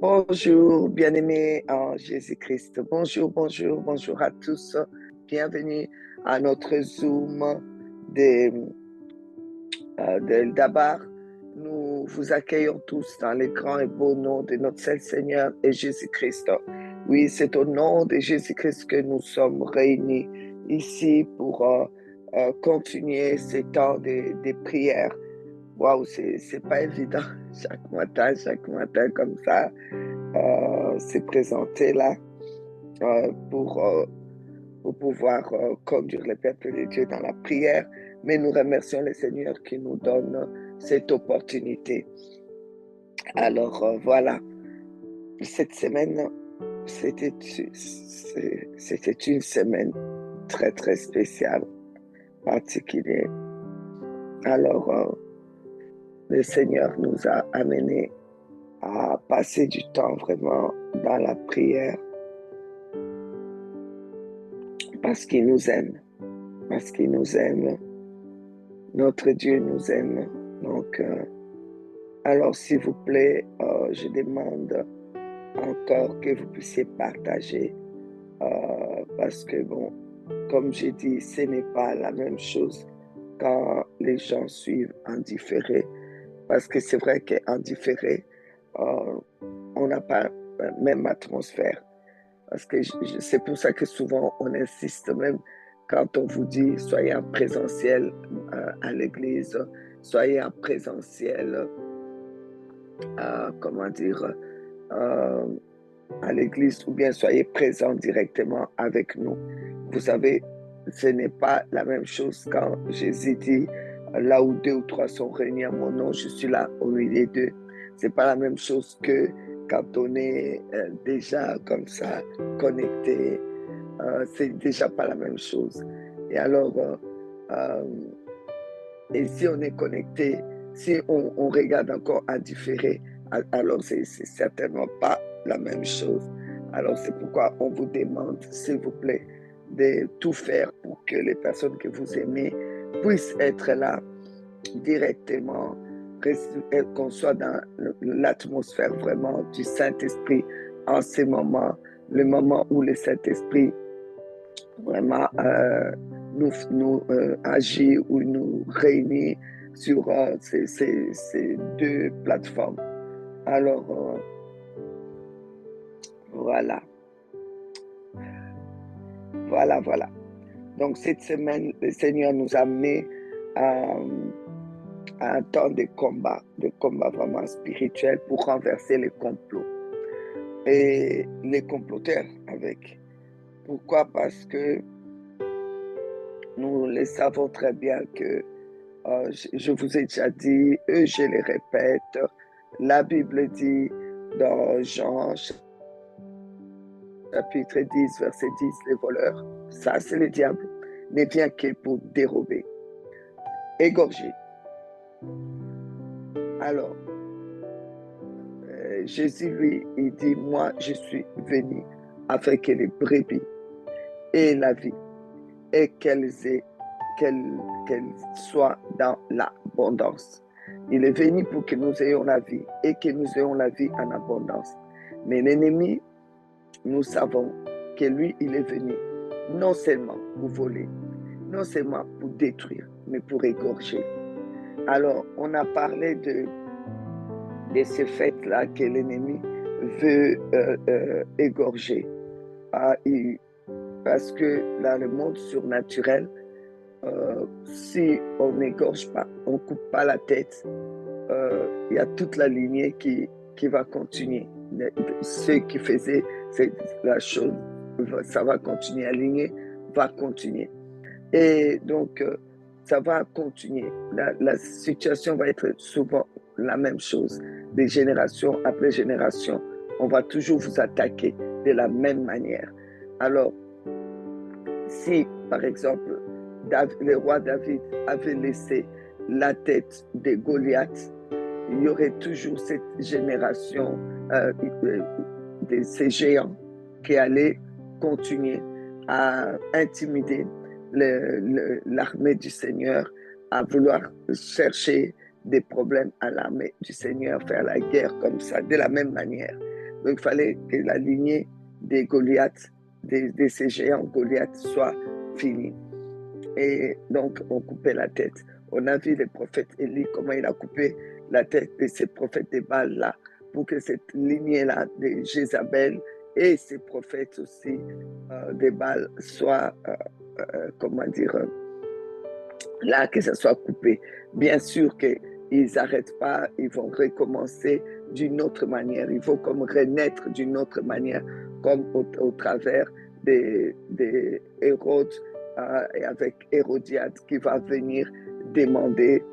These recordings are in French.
Bonjour, bien-aimés en Jésus-Christ. Bonjour, bonjour, bonjour à tous. Bienvenue à notre Zoom de, d'Eldabar. Nous vous accueillons tous dans le grand et beau nom de notre seul Seigneur et Jésus-Christ. Oui, c'est au nom de Jésus-Christ que nous sommes réunis ici pour continuer ces temps de prière. Waouh, c'est pas évident chaque matin comme ça s'est présenté là pour pouvoir conduire le peuple de Dieu dans la prière. Mais nous remercions le Seigneur qui nous donne cette opportunité. Alors voilà, cette semaine, c'était une semaine très, très spéciale, particulière. Alors, le Seigneur nous a amenés à passer du temps vraiment dans la prière parce qu'il nous aime, parce qu'il nous aime. Notre Dieu nous aime. Donc, alors, s'il vous plaît, je demande encore que vous puissiez partager parce que, bon, comme j'ai dit, ce n'est pas la même chose quand les gens suivent en différé. Parce que c'est vrai qu'en différé, on n'a pas la même atmosphère. Parce que c'est pour ça que souvent on insiste même quand on vous dit soyez en présentiel à l'église, soyez en présentiel, comment dire, euh, à l'église ou bien soyez présent directement avec nous. Vous savez, ce n'est pas la même chose quand Jésus dit là où deux ou trois sont réunis à mon nom, je suis là au milieu d'eux. C'est pas la même chose que quand on est déjà comme ça connecté. C'est déjà pas la même chose. Et alors, euh, et si on est connecté, si on regarde encore à différer, alors c'est certainement pas la même chose. Alors c'est pourquoi on vous demande, s'il vous plaît, de tout faire pour que les personnes que vous aimez puissent être là directement, qu'on soit dans l'atmosphère vraiment du Saint-Esprit en ce moment, le moment où le Saint-Esprit vraiment nous agit ou nous réunit sur ces deux plateformes. Alors, voilà, voilà. Donc, cette semaine, le Seigneur nous a amené à, à un temps de combat vraiment spirituel pour renverser les complots et les comploteurs avec. Pourquoi? Parce que nous le savons très bien que je vous ai déjà dit, je le répète, la Bible dit dans Jean chapitre 10, verset 10, les voleurs, ça c'est le diable, ne vient que pour dérober, égorger. Alors, Jésus, lui, il dit, moi, je suis venu afin que les brebis aient la vie et qu'elles soient dans l'abondance. Il est venu pour que nous ayons la vie et que nous ayons la vie en abondance. Mais l'ennemi, nous savons que lui, il est venu non seulement pour voler, non seulement pour détruire, mais pour égorger. Alors, on a parlé de ces faits-là que l'ennemi veut égorger. Parce que dans le monde surnaturel, si on n'égorge pas, on ne coupe pas la tête, il y a toute la lignée qui va continuer. Ceux qui faisaient la chose, ça va continuer. La lignée va continuer. Et donc, ça va continuer. La situation va être souvent la même chose. De génération après génération, on va toujours vous attaquer de la même manière. Alors, si, par exemple, le roi David avait laissé la tête de Goliath, il y aurait toujours cette génération de ces géants qui allaient continuer à intimider l'armée du Seigneur, à vouloir chercher des problèmes à l'armée du Seigneur, faire la guerre comme ça, de la même manière. Donc, il fallait que la lignée des Goliaths, de ces géants Goliaths, soit finie. Et donc, on coupait la tête. On a vu le prophète Élie, comment il a coupé la tête de ces prophètes de Baal-là, pour que cette lignée-là de Jézabel et ces prophètes aussi de Baal soient, comment dire, là, que ça soit coupé. Bien sûr qu'ils n'arrêtent pas, ils vont recommencer d'une autre manière. Il faut comme renaître d'une autre manière, comme au travers des Hérode et avec Hérodiade qui va venir demander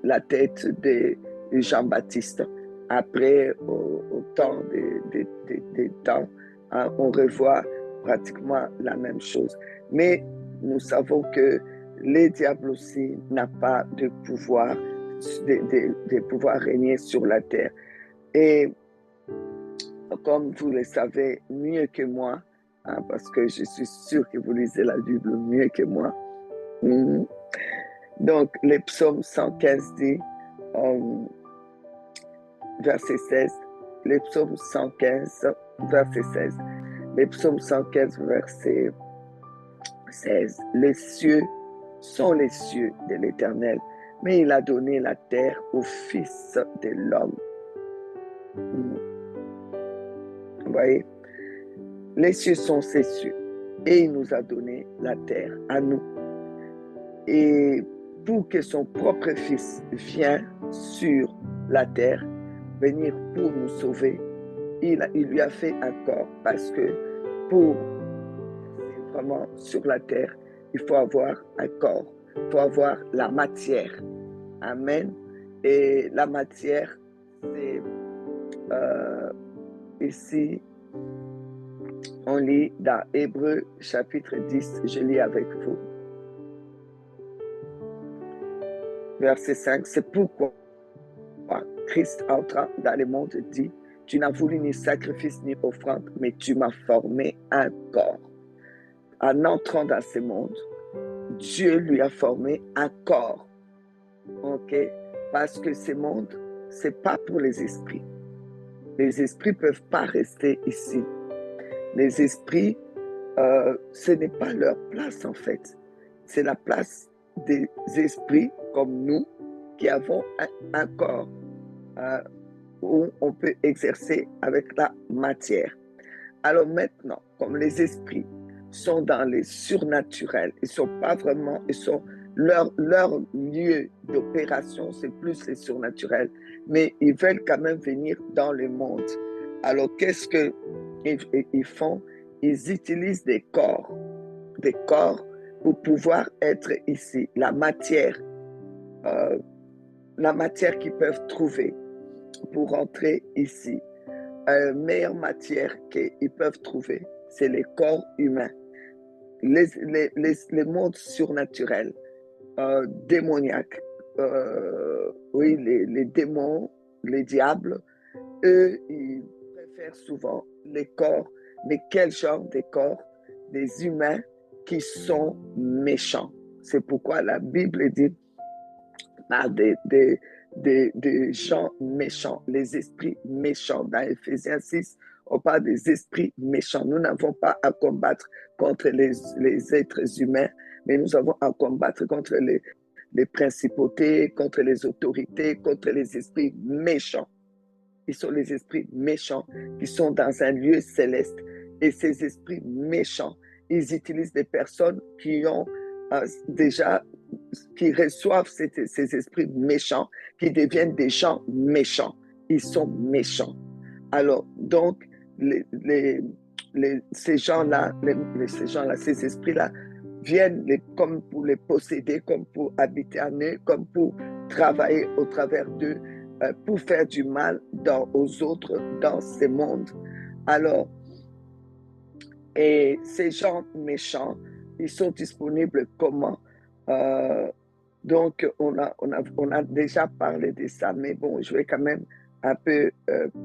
la tête de Jean-Baptiste. Après, au temps des temps, on revoit pratiquement la même chose. Mais nous savons que les diables aussi n'ont pas de pouvoir, de pouvoir régner sur la terre. Et comme vous le savez mieux que moi, parce que je suis sûr que vous lisez la Bible mieux que moi. Donc, le psaume 115 dit, verset 16, le psaume 115, verset 16, le psaume 115, verset 16, les cieux sont les cieux de l'Éternel, mais il a donné la terre au Fils de l'homme. Vous voyez, les cieux sont ses cieux, et il nous a donné la terre à nous. Et pour que son propre Fils vienne sur la terre, venir pour nous sauver, il lui a fait un corps, parce que pour vraiment sur la terre, il faut avoir un corps, il faut avoir la matière. Amen. Et la matière, c'est ici, on lit dans Hébreux chapitre 10, je lis avec vous. Verset 5, c'est pourquoi Christ entrant dans le monde dit, tu n'as voulu ni sacrifice ni offrande, mais tu m'as formé un corps. En entrant dans ce monde, Dieu lui a formé un corps. Ok? Parce que ce monde, c'est pas pour les esprits. Les esprits peuvent pas rester ici. Les esprits, ce n'est pas leur place en fait. C'est la place des esprits comme nous qui avons un corps où on peut exercer avec la matière. Alors maintenant, comme les esprits sont dans les surnaturels, ils sont pas vraiment, ils sont leur lieu d'opération, c'est plus les surnaturels, mais ils veulent quand même venir dans le monde. Alors qu'est-ce qu'ils font? Ils utilisent des corps pour pouvoir être ici, la matière qu'ils peuvent trouver pour entrer ici. Meilleure matière qu'ils peuvent trouver, c'est les corps humains. Les mondes surnaturels, démoniaques, oui, les démons, les diables, eux, ils préfèrent souvent les corps. Mais quel genre de corps? Des humains qui sont méchants. C'est pourquoi la Bible dit des gens méchants, les esprits méchants. Dans Éphésiens 6, on parle des esprits méchants. Nous n'avons pas à combattre contre les êtres humains, mais nous avons à combattre contre les principautés, contre les autorités, contre les esprits méchants. Ils sont les esprits méchants qui sont dans un lieu céleste. Et ces esprits méchants, ils utilisent des personnes qui ont déjà, qui reçoivent ces esprits méchants, qui deviennent des gens méchants. Ils sont méchants. Alors, donc, ces gens-là, ces esprits-là, viennent comme pour les posséder, comme pour habiter en eux, comme pour travailler au travers d'eux, pour faire du mal aux autres dans ce monde. Alors, et ces gens méchants, ils sont disponibles comment? Donc, on a déjà parlé de ça, mais bon, je vais quand même un peu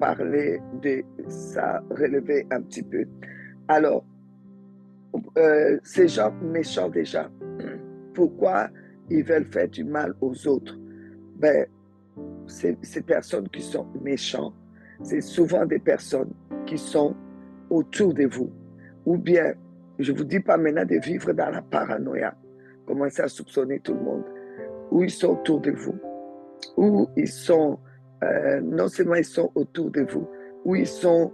parler de ça, relever un petit peu. Alors, ces gens méchants déjà, pourquoi ils veulent faire du mal aux autres? Ben, ces personnes qui sont méchantes, c'est souvent des personnes qui sont autour de vous. Ou bien, je ne vous dis pas maintenant de vivre dans la paranoïa, commencer à soupçonner tout le monde, où ils sont autour de vous, où ils sont, non seulement ils sont autour de vous, où ils sont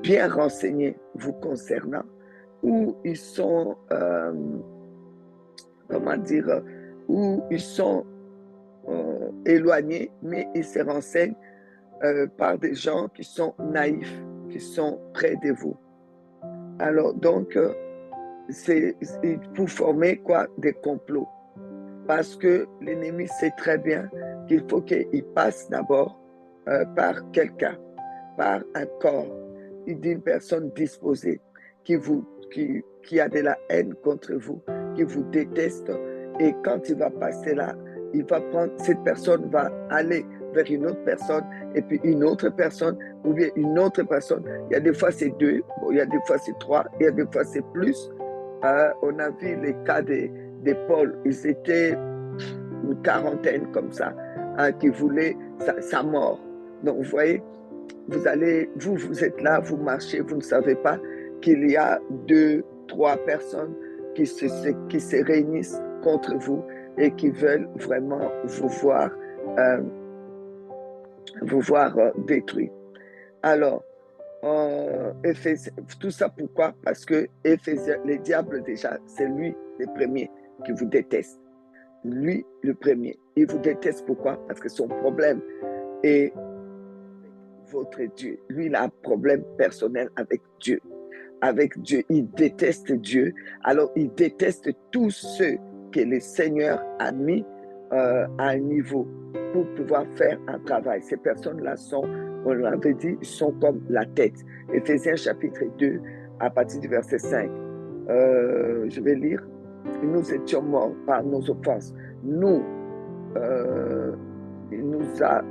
bien renseignés vous concernant, où ils sont, comment dire, où ils sont éloignés, mais ils se renseignent par des gens qui sont naïfs, qui sont près de vous. Alors, donc, c'est pour former quoi? Des complots. Parce que l'ennemi sait très bien qu'il faut qu'il passe d'abord par quelqu'un, par un corps, d'une personne disposée qui a de la haine contre vous, qui vous déteste. Et quand il va passer là, cette personne va aller vers une autre personne, et puis une autre personne, ou bien une autre personne. Il y a des fois c'est 2, bon, il y a des fois c'est 3, il y a des fois c'est plus. On a vu les cas des Paul, ils étaient une quarantaine comme ça, qui voulaient sa mort. Donc vous voyez, vous êtes là, vous marchez, vous ne savez pas qu'il y a 2, 3 personnes qui se réunissent contre vous et qui veulent vraiment vous voir détruit. Alors, tout ça pourquoi? Parce que le diable déjà, c'est lui le premier qui vous déteste. Lui le premier. Il vous déteste pourquoi? Parce que son problème est votre Dieu. Lui, il a un problème personnel avec Dieu. Avec Dieu, il déteste Dieu. Alors, il déteste tous ceux que le Seigneur a mis à un niveau pour pouvoir faire un travail. Ces personnes-là sont, on l'avait dit, sont comme la tête. Éphésiens chapitre 2, à partir du verset 5. Je vais lire. Nous étions morts par nos offenses. Il nous a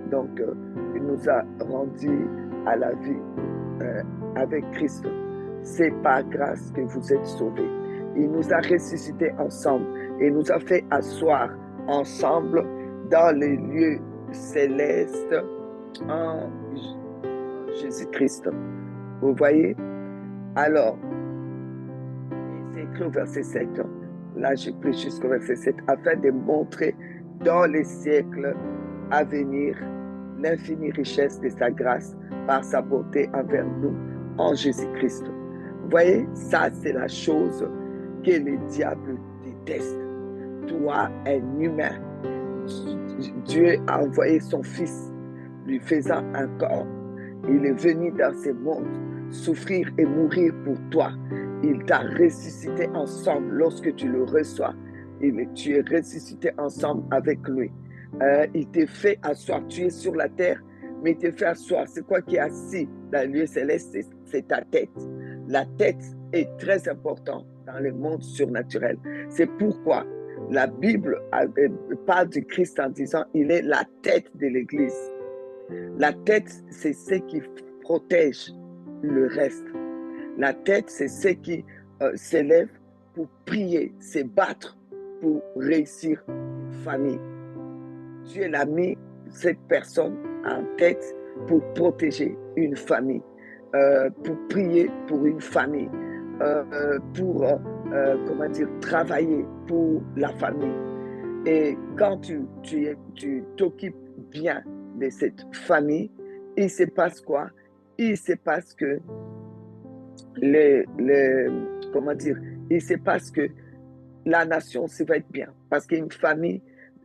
rendus à la vie avec Christ. C'est par grâce que vous êtes sauvés. Il nous a ressuscités ensemble et nous a fait asseoir ensemble dans les lieux célestes en Jésus-Christ. Vous voyez? Alors, c'est écrit au verset 7. Là, je prie jusqu'au verset 7, afin de montrer dans les siècles à venir l'infinie richesse de sa grâce par sa bonté envers nous en Jésus-Christ. Vous voyez, ça c'est la chose que le diable déteste. Toi, un humain, Dieu a envoyé son Fils, lui faisant un corps. Il est venu dans ce monde souffrir et mourir pour toi. Il t'a ressuscité ensemble lorsque tu le reçois. Tu es ressuscité ensemble avec lui. Il t'est fait asseoir. Tu es sur la terre, mais il t'est fait asseoir. C'est quoi qui est assis dans le lieu céleste? C'est ta tête. La tête est très importante dans le monde surnaturel. C'est pourquoi la Bible parle du Christ en disant il est la tête de l'Église. La tête, c'est ce qui protège le reste. La tête, c'est ce qui s'élève pour prier, se battre pour réussir une famille. Dieu l'a mis cette personne en tête pour protéger une famille, pour prier pour une famille, pour travailler pour la famille. Et quand tu t'occupes bien de cette famille, il se passe quoi? Il se passe que il se passe que la nation, ça va être bien. Parce qu'une famille,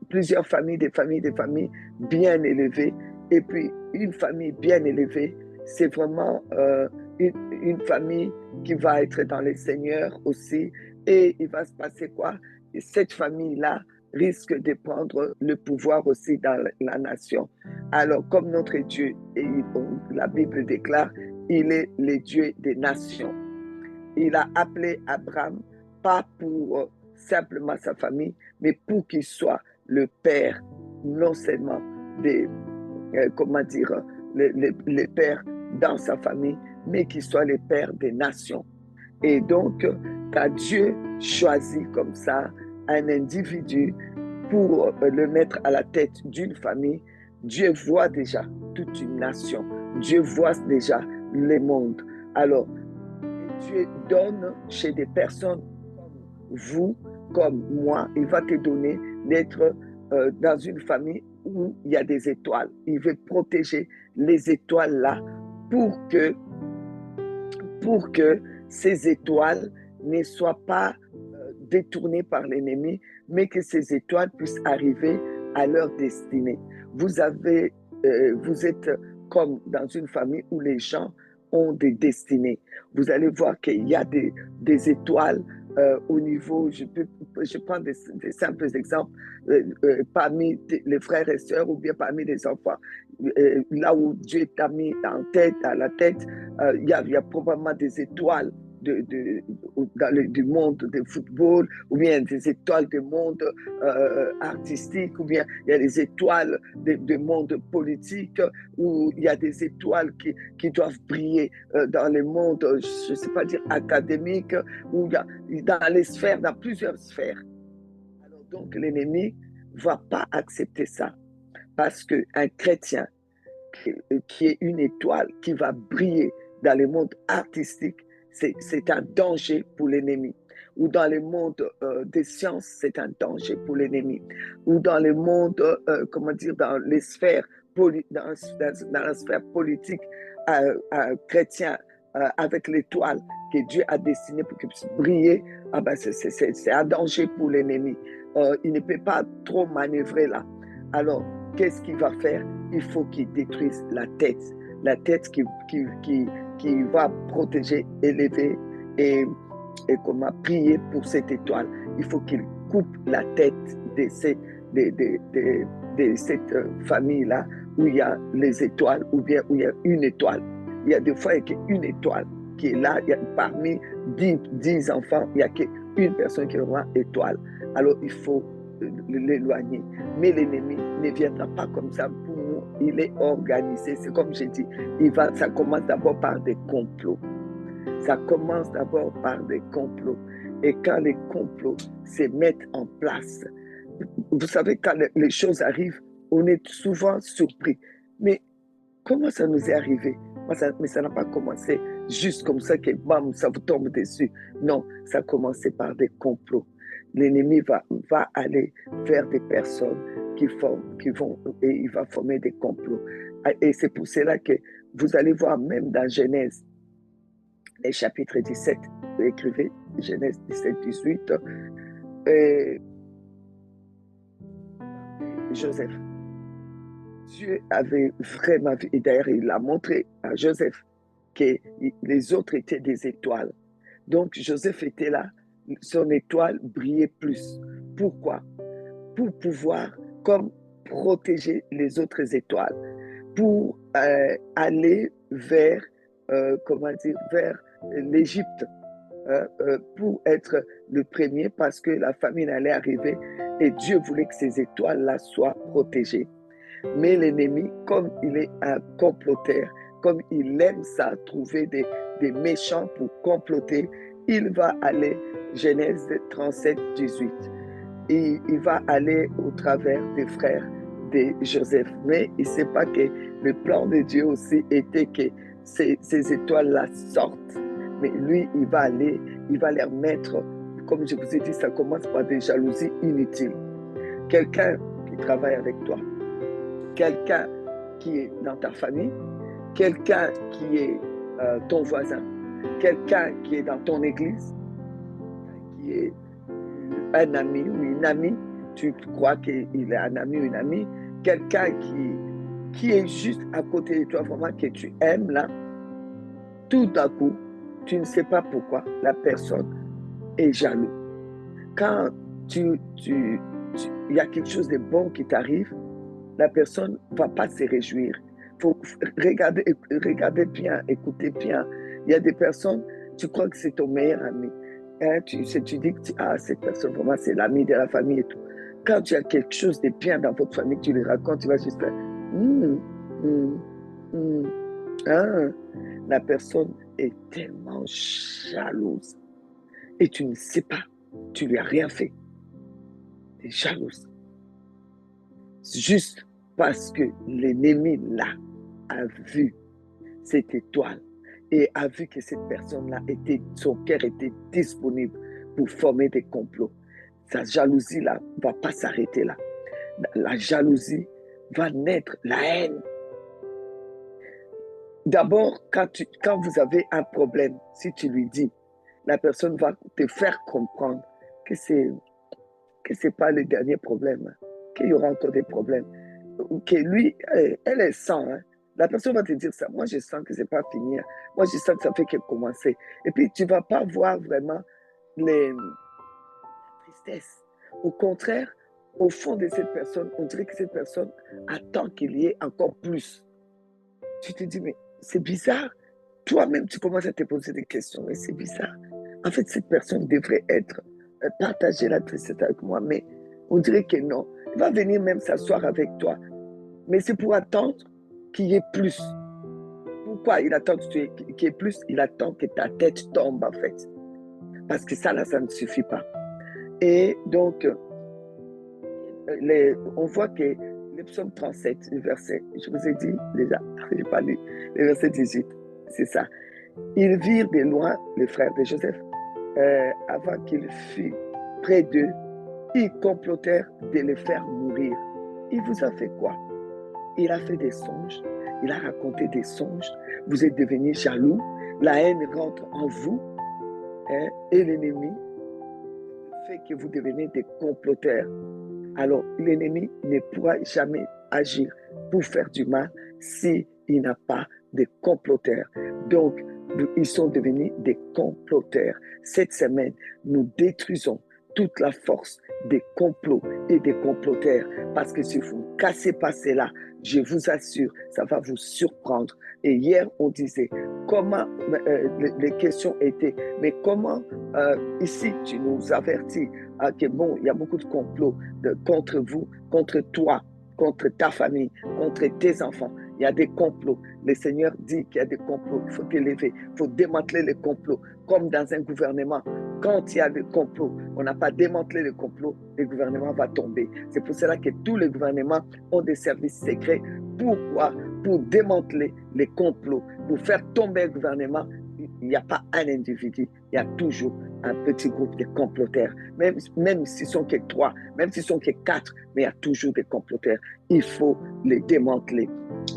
plusieurs familles, des familles bien élevées, et puis une famille bien élevée, c'est vraiment une famille qui va être dans les seigneurs aussi. Et il va se passer quoi? Et cette famille-là risque de prendre le pouvoir aussi dans la nation. Alors, comme notre Dieu, la Bible déclare, il est le Dieu des nations. Il a appelé Abraham, pas pour simplement sa famille, mais pour qu'il soit le père, non seulement le père dans sa famille, mais qu'il soit le père des nations. Et donc, quand Dieu choisit comme ça un individu pour le mettre à la tête d'une famille, Dieu voit déjà toute une nation Dieu voit déjà les mondes. Alors, Dieu donne chez des personnes comme vous, comme moi, il va te donner d'être dans une famille où il y a des étoiles. Il veut protéger les étoiles là pour que, pour que ces étoiles ne soient pas détournées par l'ennemi, mais que ces étoiles puissent arriver à leur destinée. Vous êtes comme dans une famille où les gens ont des destinées. Vous allez voir qu'il y a des étoiles au niveau, je prends des simples exemples, parmi les frères et sœurs ou bien parmi les enfants. Là où Dieu t'a mis en tête, à la tête, il y a probablement des étoiles du monde du football, ou bien des étoiles du monde artistique, ou bien il y a des étoiles du monde politique, où il y a des étoiles qui doivent briller dans le monde, je ne sais pas dire académique, ou il y a, dans les sphères, dans plusieurs sphères. Alors donc l'ennemi ne va pas accepter ça, parce qu'un chrétien qui est une étoile qui va briller dans le monde artistique, c'est un danger pour l'ennemi. Ou dans le monde des sciences, c'est un danger pour l'ennemi. Ou dans le monde, comment dire, dans les sphères, dans la sphère politique chrétien, avec l'étoile que Dieu a destinée pour qu'elle puisse briller, ah ben c'est un danger pour l'ennemi. Il ne peut pas trop manœuvrer là. Alors, qu'est-ce qu'il va faire? Il faut qu'il détruise la tête qui va protéger, élever et comment prier pour cette étoile. Il faut qu'il coupe la tête de cette famille-là où il y a les étoiles ou bien où il y a une étoile. Il y a des fois il y a une étoile qui est là. Il y a, parmi 10 enfants, il n'y a qu'une personne qui est vraiment étoile. Alors il faut l'éloigner. Mais l'ennemi ne viendra pas comme ça pour nous. Il est organisé. C'est comme j'ai dit, ça commence d'abord par des complots. Ça commence d'abord par des complots. Et quand les complots se mettent en place, vous savez, quand les choses arrivent, on est souvent surpris. Mais comment ça nous est arrivé? Mais ça n'a pas commencé juste comme ça, que bam, ça vous tombe dessus. Non, ça a commencé par des complots. L'ennemi va aller vers des personnes qui vont, et il va former des complots. Et c'est pour cela que vous allez voir même dans Genèse, les chapitres 17, vous écrivez Genèse 17, 18, Joseph. Dieu avait vraiment vu, et d'ailleurs il a montré à Joseph que les autres étaient des étoiles. Donc Joseph était là, son étoile brillait plus. Pourquoi? Pour pouvoir comme protéger les autres étoiles, pour aller vers, comment dire, vers l'Égypte, pour être le premier parce que la famine allait arriver et Dieu voulait que ces étoiles-là soient protégées. Mais l'ennemi, comme il est un comploteur, comme il aime ça, trouver des méchants pour comploter, il va aller, Genèse 37, 18, et il va aller au travers des frères de Joseph. Mais il ne sait pas que le plan de Dieu aussi était que ces étoiles-là sortent. Mais lui, il va aller, il va les remettre, comme je vous ai dit, ça commence par des jalousies inutiles. Quelqu'un qui travaille avec toi, quelqu'un qui est dans ta famille, quelqu'un qui est ton voisin, quelqu'un qui est dans ton église, qui est un ami ou une amie, tu crois qu'il est un ami ou une amie, quelqu'un qui est juste à côté de toi, vraiment que tu aimes là, tout d'un coup, tu ne sais pas pourquoi la personne est jaloux. Quand il y a quelque chose de bon qui t'arrive, la personne ne va pas se réjouir. Il faut regarder bien, écouter bien. Il y a des personnes, tu crois que c'est ton meilleur ami. Hein, tu dis que cette personne, vraiment, c'est l'ami de la famille et tout. Quand tu as quelque chose de bien dans votre famille, tu lui racontes, tu vas juste faire hein? La personne est tellement jalouse. Et tu ne sais pas, tu lui as rien fait. Tu es jalouse. Juste parce que l'ennemi là a vu cette étoile et a vu que cette personne-là son cœur était disponible pour former des complots. Sa jalousie-là ne va pas s'arrêter là. La jalousie va naître, la haine. D'abord, quand vous avez un problème, si tu lui dis, la personne va te faire comprendre que c'est pas le dernier problème, qu'il y aura encore des problèmes, ou que lui, elle est sans. Hein. La personne va te dire ça. Moi, je sens que c'est pas fini. Moi, je sens que ça fait que commencer. Et puis, tu vas pas voir vraiment les tristesses. Au contraire, au fond de cette personne, on dirait que cette personne attend qu'il y ait encore plus. Tu te dis, mais c'est bizarre. Toi-même, tu commences à te poser des questions, mais c'est bizarre. En fait, cette personne devrait partager la tristesse avec moi, mais on dirait que non. Il va venir même s'asseoir avec toi, mais c'est pour attendre qu'il y ait plus. Pourquoi il attend qu'il y ait plus? Il attend que ta tête tombe, en fait. Parce que ça, là, ça ne suffit pas. Et donc, on voit que le psaume 37, le verset, je vous ai dit déjà, je n'ai pas lu, le verset 18, c'est ça. Ils virent de loin les frères de Joseph. Avant qu'il fût près d'eux, ils complotèrent de les faire mourir. Il vous a fait quoi? Il a fait des songes, il a raconté des songes, vous êtes devenus jaloux, la haine rentre en vous, hein, et l'ennemi fait que vous devenez des comploteurs. Alors, l'ennemi ne pourra jamais agir pour faire du mal s'il n'a pas de comploteurs. Donc, ils sont devenus des comploteurs. Cette semaine, nous détruisons toute la force des complots et des comploteurs. Parce que si vous ne cassez pas cela, je vous assure, ça va vous surprendre. Et hier, on disait, comment, les questions étaient, mais comment, ici, tu nous avertis que bon, il y a beaucoup de complots contre vous, contre toi, contre ta famille, contre tes enfants. Il y a des complots. Le Seigneur dit qu'il y a des complots. Il faut t'élever. Il faut démanteler les complots. Comme dans un gouvernement, quand il y a des complots, on n'a pas démantelé les complots, le gouvernement va tomber. C'est pour cela que tous les gouvernements ont des services secrets. Pourquoi? Pour démanteler les complots. Pour faire tomber un gouvernement, il n'y a pas un individu. Il y a toujours un petit groupe de comploteurs. Même s'ils sont que 3, même s'ils sont que 4, mais il y a toujours des comploteurs. Il faut les démanteler.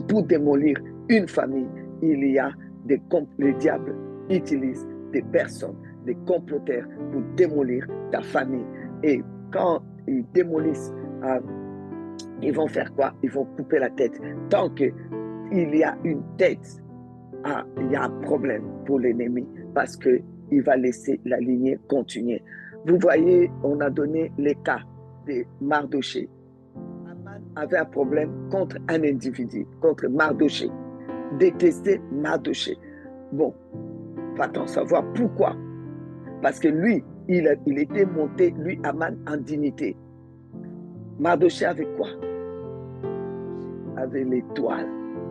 Pour démolir une famille, le diable utilise des personnes, des comploteurs pour démolir ta famille. Et quand ils démolissent, ils vont faire quoi? Ils vont couper la tête. Tant qu'il y a une tête, il y a un problème pour l'ennemi parce qu'il va laisser la lignée continuer. Vous voyez, on a donné les cas de Mardoché. Aman avait un problème contre un individu, contre Mardoché. Détestait Mardoché. Bon, va-t-on savoir pourquoi? Parce que lui, il était monté, lui, Aman, en dignité. Mardoché avait quoi? Avait l'étoile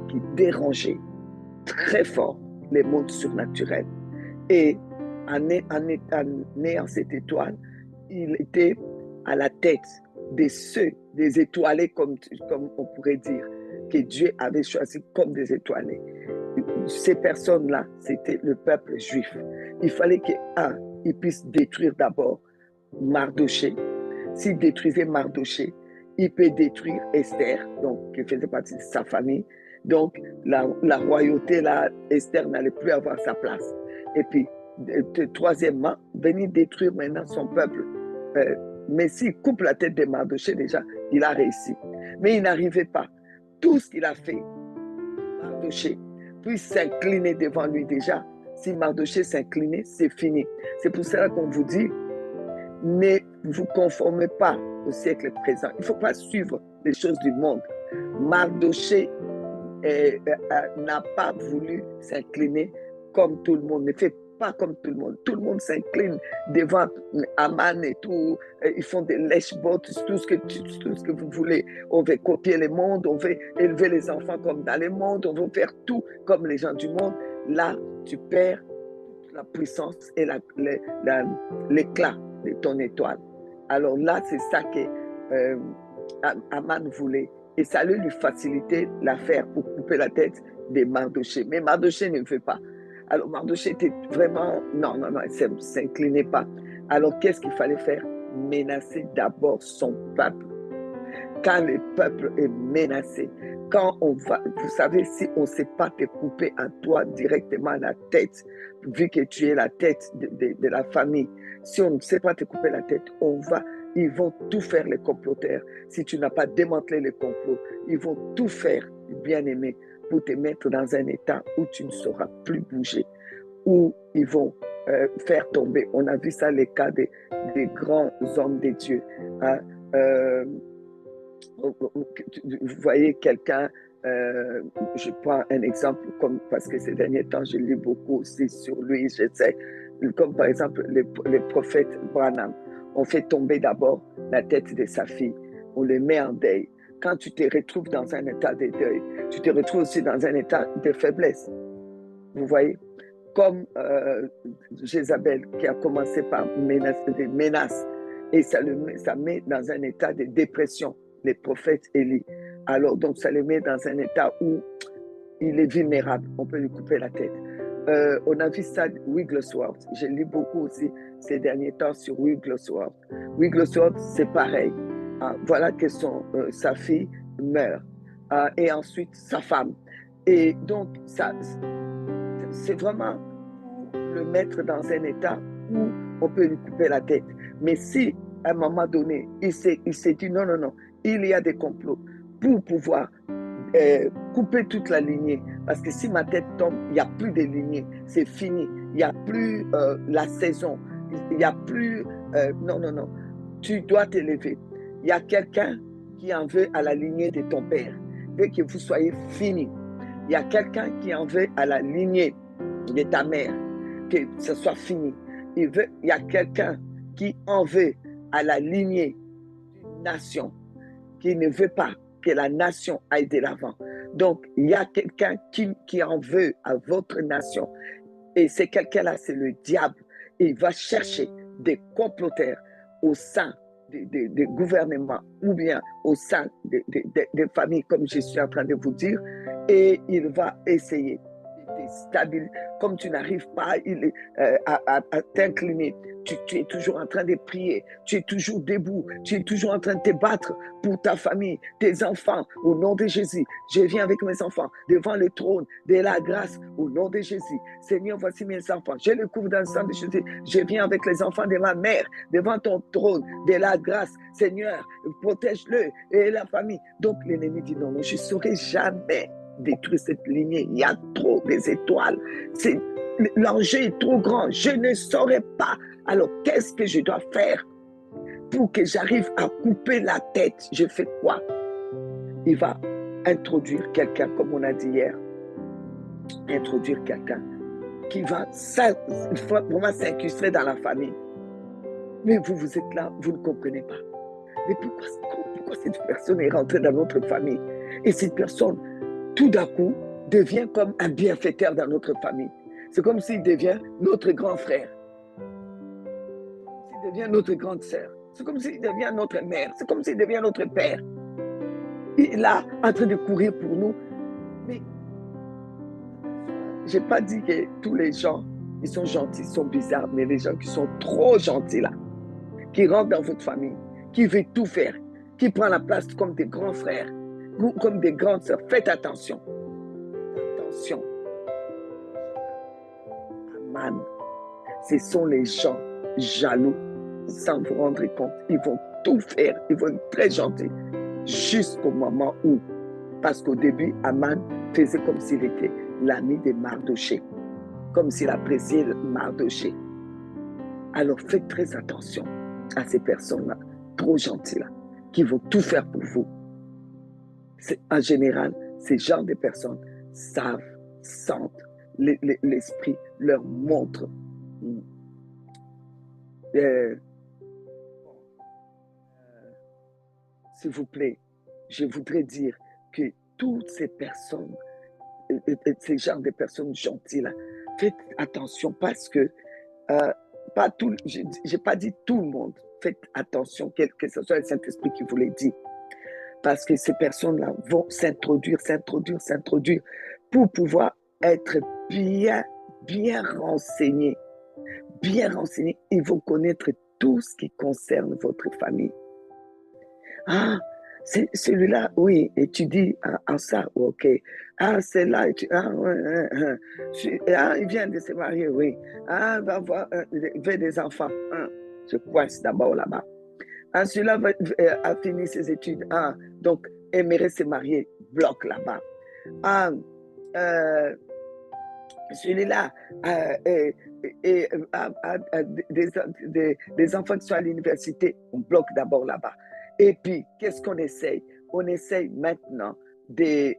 qui dérangeait très fort les mondes surnaturels. Et en ayant cette étoile, il était à la tête de ceux, des étoilés, comme on pourrait dire, que Dieu avait choisi comme des étoilés. Ces personnes-là, c'était le peuple juif. Il fallait qu'il puisse détruire d'abord Mardoché. S'il détruisait Mardoché, il peut détruire Esther, donc, qui faisait partie de sa famille. Donc, la royauté, là, Esther n'allait plus avoir sa place. Et puis, troisièmement, venir détruire maintenant son peuple. Mais s'il coupe la tête de Mardoché, déjà, il a réussi. Mais il n'arrivait pas. Tout ce qu'il a fait, Mardoché, puis s'incliner devant lui déjà. Si Mardoché s'inclinait, c'est fini. C'est pour cela qu'on vous dit, ne vous conformez pas au siècle présent. Il ne faut pas suivre les choses du monde. Mardoché n'a pas voulu s'incliner comme tout le monde. Ne fait pas comme tout le monde. Tout le monde s'incline devant Aman et tout. Ils font des lèche-bottes, tout ce que vous voulez. On veut copier le monde, on veut élever les enfants comme dans le monde, on veut faire tout comme les gens du monde. Là, tu perds la puissance et l'éclat de ton étoile. Alors là, c'est ça que Aman voulait. Et ça allait lui faciliter l'affaire pour couper la tête de Mardoché. Mais Mardoché ne veut pas. Alors Mardoché était vraiment... Non, non, non, il ne s'inclinait pas. Alors qu'est-ce qu'il fallait faire? Menacer d'abord son peuple. Quand le peuple est menacé, quand on va, vous savez, si on ne sait pas te couper à toi directement la tête, vu que tu es la tête de la famille, si on ne sait pas te couper la tête, ils vont tout faire, les comploteurs. Si tu n'as pas démantelé le complot, ils vont tout faire, bien-aimé, pour te mettre dans un état où tu ne sauras plus bouger, où ils vont faire tomber. On a vu ça, les cas des grands hommes de Dieu. Hein? Vous voyez quelqu'un, je prends un exemple parce que ces derniers temps, je lis beaucoup aussi sur lui, j'essaie, comme par exemple le prophète Branham. On fait tomber d'abord la tête de sa fille, on le met en deuil. Quand tu te retrouves dans un état de deuil, tu te retrouves aussi dans un état de faiblesse. Vous voyez, comme Jézabel qui a commencé par des menaces et ça met dans un état de dépression. Les prophètes Élie. Alors, donc, ça le met dans un état où il est vulnérable. On peut lui couper la tête. On a vu ça, Wigglesworth. J'ai lu beaucoup aussi ces derniers temps sur Wigglesworth. Wigglesworth, c'est pareil. Voilà que sa fille meurt. Et ensuite, sa femme. Et donc, c'est vraiment le mettre dans un état où on peut lui couper la tête. Mais si, à un moment donné, il s'est dit non, non, non, il y a des complots pour pouvoir couper toute la lignée. Parce que si ma tête tombe, il n'y a plus de lignée. C'est fini. Il n'y a plus la saison. Il n'y a plus... non, non, non. Tu dois t'élever. Il y a quelqu'un qui en veut à la lignée de ton père. Il veut que vous soyez finis. Il y a quelqu'un qui en veut à la lignée de ta mère. Que ce soit fini. Il y a quelqu'un qui en veut à la lignée d'une nation, qui ne veut pas que la nation aille de l'avant. Donc, il y a quelqu'un qui en veut à votre nation. Et c'est quelqu'un-là, c'est le diable. Et il va chercher des comploteurs au sein des gouvernements ou bien au sein des familles, comme je suis en train de vous dire. Et il va essayer de stabiliser. Comme tu n'arrives pas à t'incliner, tu es toujours en train de prier, tu es toujours debout, tu es toujours en train de te battre pour ta famille, tes enfants, au nom de Jésus. Je viens avec mes enfants devant le trône de la grâce, au nom de Jésus. Seigneur, voici mes enfants, je les couvre dans le sang de Jésus. Je viens avec les enfants de ma mère devant ton trône de la grâce. Seigneur, protège-le et la famille. Donc l'ennemi dit non, je ne saurai jamais détruire cette lignée. Il y a trop des étoiles. L'enjeu est trop grand. Je ne saurais pas. Alors, qu'est-ce que je dois faire pour que j'arrive à couper la tête? Je fais quoi? Il va introduire quelqu'un, comme on a dit hier, introduire quelqu'un qui va vraiment s'incruster dans la famille. Mais vous êtes là, vous ne comprenez pas. Mais pourquoi cette personne est rentrée dans notre famille? Et cette personne, tout d'un coup, devient comme un bienfaiteur dans notre famille. C'est comme s'il devient notre grand frère. Il devient notre grande sœur. C'est comme s'il devient notre mère. C'est comme s'il devient notre père. Il est là, en train de courir pour nous. Mais je n'ai pas dit que tous les gens, ils sont gentils, ils sont bizarres, mais les gens qui sont trop gentils là, qui rentrent dans votre famille, qui veulent tout faire, qui prennent la place comme des grands frères, comme des grandes sœurs, faites attention. Attention. Aman, ce sont les gens jaloux, sans vous rendre compte. Ils vont tout faire, ils vont être très gentils, jusqu'au moment où, parce qu'au début, Aman faisait comme s'il était l'ami de Mardoché, comme s'il appréciait Mardoché. Alors faites très attention à ces personnes-là, trop gentilles-là, qui vont tout faire pour vous. En général, ces genres de personnes savent, sentent, l'esprit leur montre. S'il vous plaît, je voudrais dire que toutes ces personnes, ces genres de personnes gentilles-là, faites attention parce que pas tout, j'ai pas dit tout le monde. Faites attention, que ce soit le Saint-Esprit qui vous l'a dit. parce que ces personnes-là vont s'introduire pour pouvoir être bien, bien renseignés. Bien renseignés, ils vont connaître tout ce qui concerne votre famille. Ah, c'est celui-là, oui, et tu dis ça, ok. Ah, c'est là, il vient de se marier, oui. Ah, va avoir veut des enfants. Je coince d'abord là-bas. Ah, celui-là a fini ses études. Ah, donc, aimerait se marier, bloque là-bas. Ah, celui-là a des enfants qui sont à l'université, on bloque d'abord là-bas. Et puis, qu'est-ce qu'on essaye? On essaye maintenant de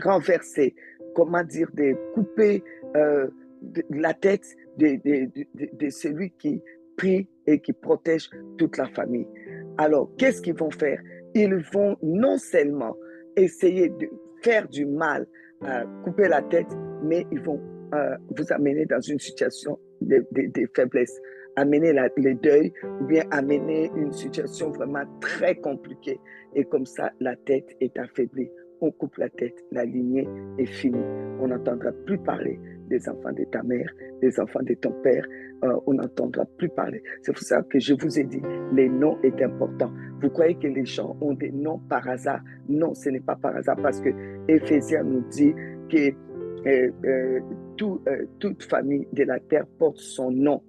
renverser, comment dire, de couper la tête de celui qui prie et qui protège toute la famille. Alors, qu'est-ce qu'ils vont faire? Ils vont non seulement essayer de faire du mal, couper la tête, mais ils vont vous amener dans une situation de faiblesse, amener le deuil ou bien amener une situation vraiment très compliquée. Et comme ça, la tête est affaiblie. On coupe la tête, la lignée est finie. On n'entendra plus parler des enfants de ta mère, des enfants de ton père. On n'entendra plus parler. C'est pour ça que je vous ai dit, les noms est important. Vous croyez que les gens ont des noms par hasard? Non, ce n'est pas par hasard parce que Éphésiens nous dit que toute famille de la terre porte son nom,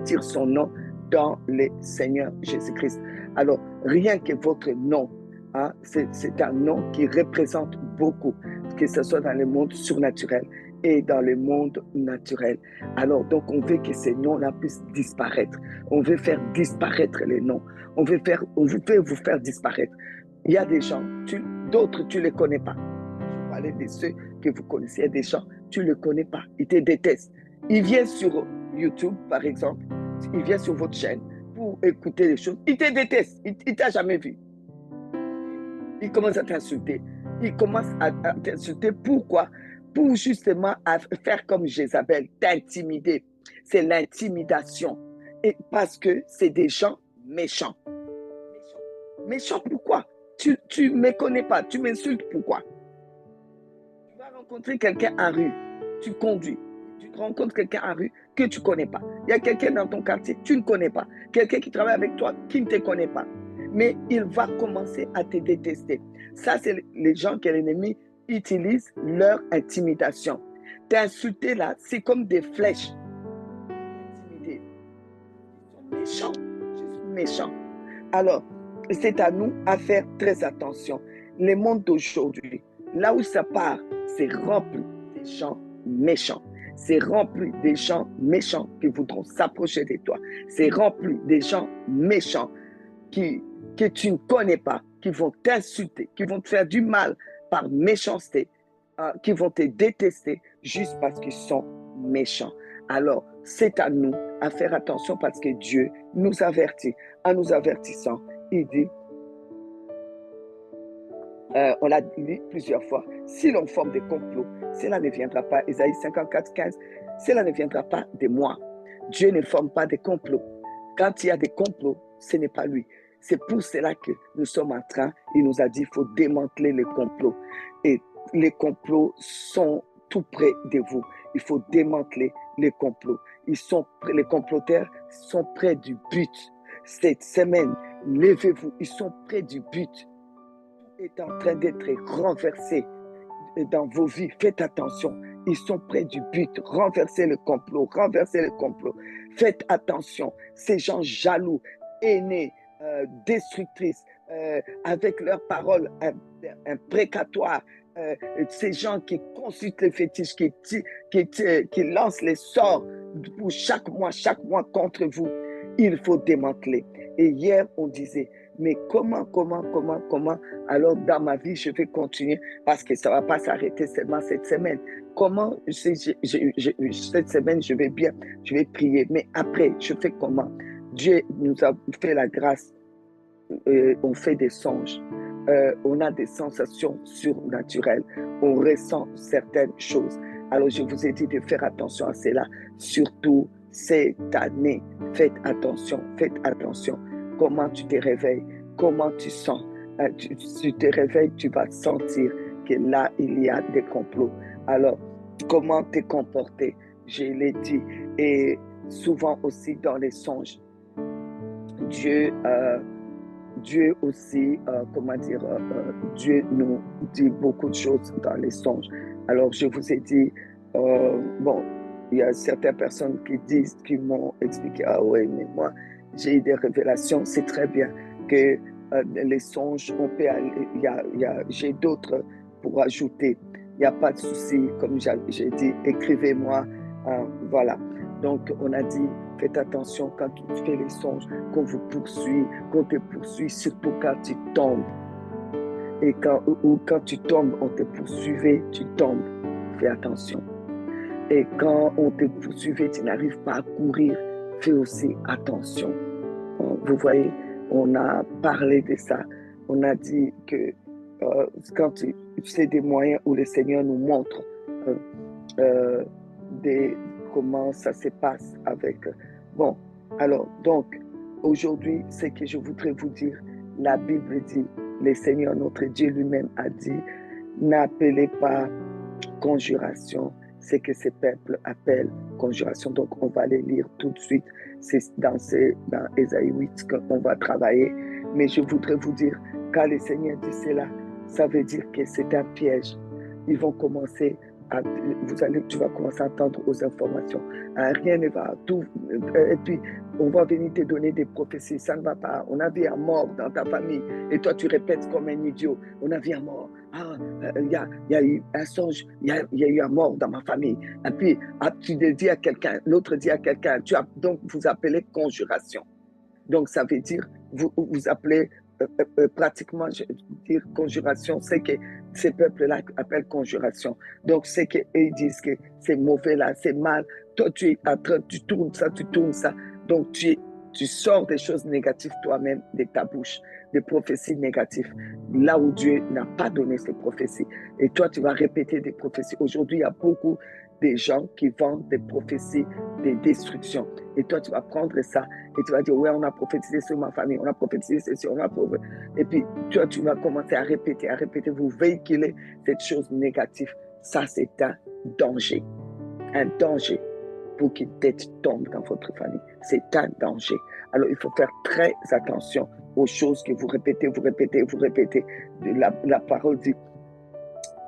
tire son nom dans le Seigneur Jésus-Christ. Alors, rien que votre nom, hein, c'est un nom qui représente beaucoup, que ce soit dans le monde surnaturel et dans le monde naturel. Alors, donc, on veut que ces noms-là puissent disparaître. On veut faire disparaître les noms. On veut vous faire disparaître. Il y a des gens, d'autres, tu ne les connais pas. Je parlais de ceux que vous connaissez. Il y a des gens, tu ne les connais pas. Ils te détestent. Ils viennent sur YouTube, par exemple. Ils viennent sur votre chaîne pour écouter les choses. Ils te détestent. Ils ne t'ont jamais vu. Ils commencent à t'insulter. Ils commencent à t'insulter. Pourquoi? Pour justement faire comme Jézabel, t'intimider. C'est l'intimidation. Et parce que c'est des gens méchants. Méchants pourquoi? Tu ne me connais pas, tu m'insultes pourquoi? Tu vas rencontrer quelqu'un en rue, tu conduis, tu te rencontres quelqu'un en rue que tu ne connais pas. Il y a quelqu'un dans ton quartier, tu ne connais pas. Quelqu'un qui travaille avec toi, qui ne te connaît pas. Mais il va commencer à te détester. Ça, c'est les gens que l'ennemi utilise leur intimidation. T'insulter là, c'est comme des flèches. Intimider. Ils sont méchants. Juste méchants. Alors, c'est à nous à faire très attention. Le monde d'aujourd'hui, là où ça part, c'est rempli des gens méchants. C'est rempli des gens méchants qui voudront s'approcher de toi. C'est rempli des gens méchants que tu ne connais pas, qui vont t'insulter, qui vont te faire du mal par méchanceté, qui vont te détester juste parce qu'ils sont méchants. Alors, c'est à nous à faire attention parce que Dieu nous avertit. En nous avertissant, il dit, on l'a dit plusieurs fois, si l'on forme des complots, cela ne viendra pas, Ésaïe 54, 15, cela ne viendra pas de moi. Dieu ne forme pas des complots. Quand il y a des complots, ce n'est pas lui. C'est pour cela que nous sommes en train, il nous a dit, il faut démanteler les complots. Et les complots sont tout près de vous. Il faut démanteler les complots. Les comploteurs sont près du but. Cette semaine, levez-vous, ils sont près du but. Tout est en train d'être renversé dans vos vies. Faites attention, ils sont près du but. Renversez le complot, renversez le complot. Faites attention, ces gens jaloux, haineux, destructrices, avec leurs paroles imprécatoires, ces gens qui consultent les fétiches, qui lancent les sorts pour chaque mois contre vous, il faut démanteler. Et hier, on disait, mais comment? Alors, dans ma vie, je vais continuer parce que ça ne va pas s'arrêter seulement cette semaine. Comment? Cette semaine, je vais bien, je vais prier. Mais après, je fais comment? Dieu nous a fait la grâce. On fait des songes. On a des sensations surnaturelles. On ressent certaines choses. Alors, je vous ai dit de faire attention à cela. Surtout cette année, faites attention. Comment tu te réveilles? comment tu sens. Tu te réveilles, tu vas sentir que là, il y a des complots. Alors, comment te comporter? Je l'ai dit. Et souvent aussi dans les songes, Dieu aussi, Dieu nous dit beaucoup de choses dans les songes. Alors, je vous ai dit, bon, il y a certaines personnes qui m'ont expliqué, ah oui, mais moi, j'ai eu des révélations, c'est très bien que les songes, on peut aller, j'ai d'autres pour ajouter. Il n'y a pas de souci, comme j'ai dit, écrivez-moi, voilà. Donc, on a dit, faites attention quand tu fais les songes, qu'on vous poursuit, qu'on te poursuit, surtout quand tu tombes. Et quand tu tombes, on te poursuivait, tu tombes. Fais attention. Et quand on te poursuivait, tu n'arrives pas à courir, fais aussi attention. Vous voyez, on a parlé de ça. On a dit que quand c'est des moyens où le Seigneur nous montre comment ça se passe avec. Bon, alors, donc, aujourd'hui, ce que je voudrais vous dire, la Bible dit, le Seigneur notre Dieu lui-même a dit, n'appelez pas conjuration, ce que ce peuple appelle conjuration. Donc, on va les lire tout de suite. C'est dans Ésaïe 8 qu'on va travailler. Mais je voudrais vous dire, quand le Seigneur dit cela, ça veut dire que c'est un piège. Ils vont commencer tu vas commencer à entendre aux informations. Rien ne va. Et puis, on va venir te donner des prophéties. Ça ne va pas. On a vu un mort dans ta famille. Et toi, tu répètes comme un idiot. On a vu un mort. Il y a eu un songe. Il y a eu un mort dans ma famille. Et puis, tu dis à quelqu'un, l'autre dit à quelqu'un. Donc, vous appelez conjuration. Donc, ça veut dire, vous appelez pratiquement, je veux dire, conjuration, c'est que ces peuples-là appellent conjuration. Donc, c'est qu'eux disent que c'est mauvais là, c'est mal. Toi, tu es en train, tu tournes ça. Donc, tu sors des choses négatives toi-même de ta bouche, des prophéties négatives, là où Dieu n'a pas donné ces prophéties. Et toi, tu vas répéter des prophéties. Aujourd'hui, il y a beaucoup de gens qui vendent des prophéties de destruction. Et toi, tu vas prendre ça et tu vas dire, ouais, on a prophétisé sur ma famille, on a prophétisé sur on a prophétisé. Et puis, toi, tu vas commencer à répéter, vous véhiculer cette chose négative. Ça, c'est un danger pour qu'une tête tombe dans votre famille. C'est un danger. Alors, il faut faire très attention aux choses que vous répétez. La parole dit,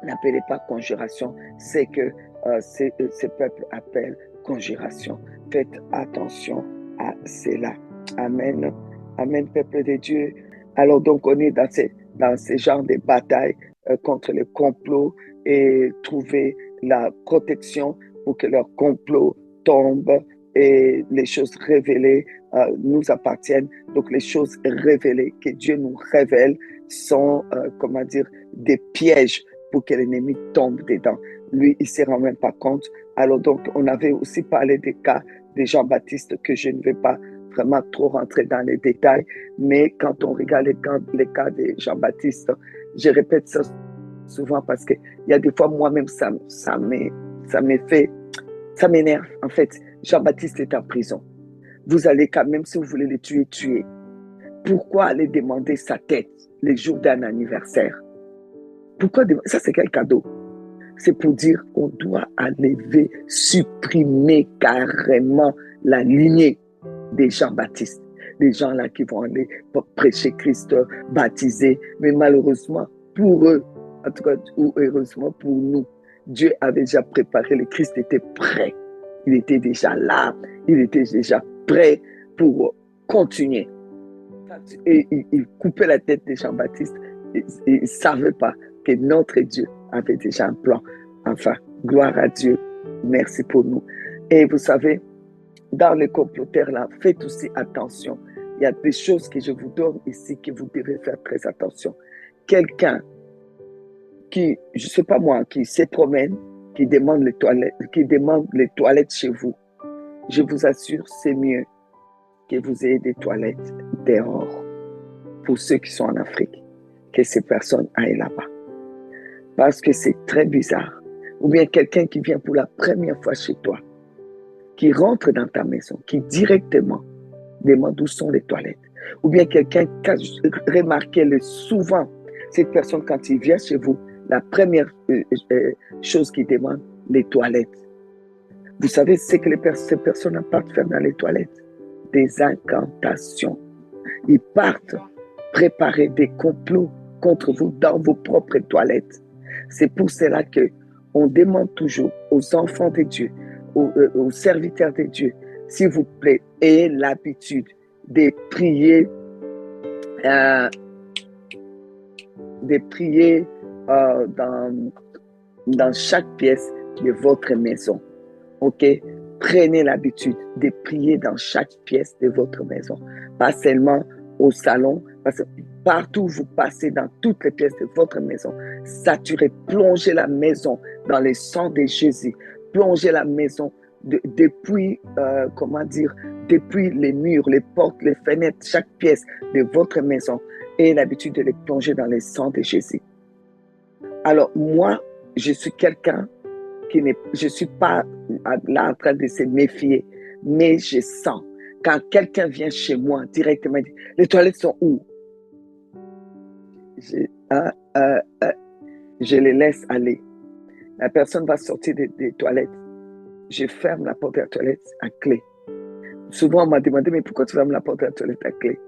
n'appelez pas conjuration, c'est que ce peuple appelle conjuration. Faites attention à cela. Amen. Amen, peuple de Dieu. Alors, donc, on est dans ce genre de bataille contre les complots et trouver la protection pour que leurs complots tombent et les choses révélées nous appartiennent. Donc, les choses révélées que Dieu nous révèle sont, des pièges pour que l'ennemi tombe dedans. Lui, il ne se rend même pas compte. Alors donc, on avait aussi parlé des cas de Jean-Baptiste que je ne vais pas vraiment trop rentrer dans les détails, mais quand on regarde les cas de Jean-Baptiste, je répète ça souvent parce qu'il y a des fois, moi-même, ça m'énerve. En fait, Jean-Baptiste est en prison. Vous allez quand même, si vous voulez le tuer. Pourquoi aller demander sa tête le jour d'un anniversaire? Pourquoi ça, c'est quel cadeau? C'est pour dire qu'on doit enlever, supprimer carrément la lignée des Jean-Baptiste. Des gens là qui vont aller prêcher Christ, baptiser. Mais malheureusement, pour eux, en tout cas, ou heureusement pour nous, Dieu avait déjà préparé, le Christ était prêt. Il était déjà là, il était déjà prêt pour continuer. Et il coupait la tête de Jean-Baptiste. Il ne savait pas que notre Dieu avait déjà un plan. Enfin, gloire à Dieu. Merci pour nous. Et vous savez, dans les complotaires là, faites aussi attention. Il y a des choses que je vous donne ici que vous devez faire très attention. Quelqu'un qui, je ne sais pas moi, qui se promène, qui demande les toilettes chez vous, je vous assure, c'est mieux que vous ayez des toilettes dehors pour ceux qui sont en Afrique, que ces personnes aillent là-bas. Parce que c'est très bizarre. Ou bien quelqu'un qui vient pour la première fois chez toi, qui rentre dans ta maison, qui directement demande où sont les toilettes. Ou bien quelqu'un, remarquez-le souvent, cette personne, quand il vient chez vous, la première chose qu'il demande, les toilettes. Vous savez ce que ces personnes partent faire dans les toilettes? Des incantations. Ils partent préparer des complots contre vous dans vos propres toilettes. C'est pour cela qu'on demande toujours aux enfants de Dieu, aux serviteurs de Dieu, s'il vous plaît, ayez l'habitude de prier, dans chaque pièce de votre maison. Ok? Prenez l'habitude de prier dans chaque pièce de votre maison. Pas seulement au salon, parce que partout où vous passez, dans toutes les pièces de votre maison, saturez, plongez la maison dans le sang de Jésus. Plongez la maison depuis les murs, les portes, les fenêtres, chaque pièce de votre maison. Ayez l'habitude de les plonger dans le sang de Jésus. Alors moi, je suis quelqu'un je ne suis pas là en train de se méfier, mais je sens, quand quelqu'un vient chez moi directement, dit, les toilettes sont où? Je les laisse aller. La personne va sortir des toilettes. Je ferme la porte de la toilette à clé. Souvent, on m'a demandé, mais pourquoi tu fermes la porte de la toilette à clé?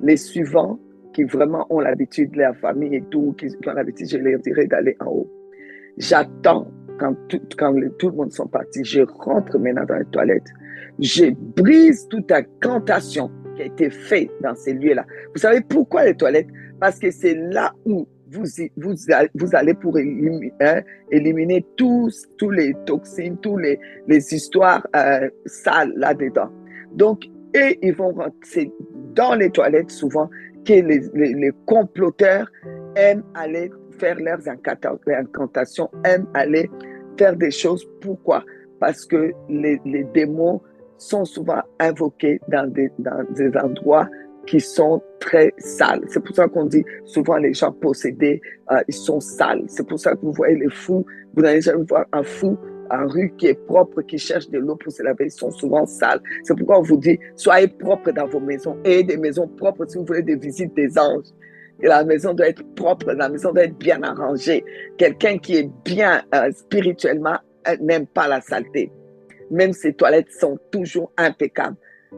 Les suivants, qui vraiment ont l'habitude, la famille et tout, qui ont l'habitude, je leur dirais d'aller en haut. J'attends. Quand tout le monde sont partis, je rentre maintenant dans les toilettes. Je brise toute incantation qui a été faite dans ces lieux-là. Vous savez pourquoi les toilettes? Parce que c'est là où vous allez pour éliminer tous les toxines, tous les histoires sales là-dedans. Donc, et ils vont rentrer dans les toilettes souvent que les comploteurs aiment aller faire leurs incantations, aiment aller faire des choses. Pourquoi? Parce que les démons sont souvent invoqués dans des endroits qui sont très sales. C'est pour ça qu'on dit souvent les gens possédés, ils sont sales. C'est pour ça que vous voyez les fous, vous n'allez jamais voir un fou en rue qui est propre, qui cherche de l'eau pour se laver, ils sont souvent sales. C'est pourquoi on vous dit, soyez propres dans vos maisons. Et des maisons propres si vous voulez des visites des anges. Et la maison doit être propre, la maison doit être bien arrangée. Quelqu'un qui est bien spirituellement n'aime pas la saleté. Même ses toilettes sont toujours impeccables.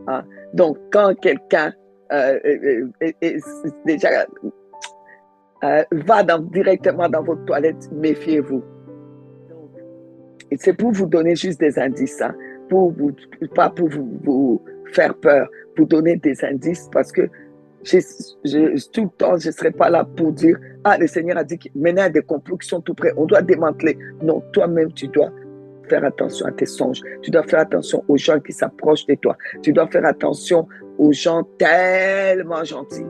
Hein? Donc, quand quelqu'un va directement dans votre toilette, méfiez-vous. C'est pour vous donner juste des indices, hein? Pas pour vous faire peur, pour donner des indices, parce que tout le temps, je ne serai pas là pour dire, le Seigneur a dit que maintenant, il y a des complots qui sont tout prêts, on doit démanteler. Non, toi-même, tu dois faire attention à tes songes. Tu dois faire attention aux gens qui s'approchent de toi. Tu dois faire attention aux gens tellement gentils.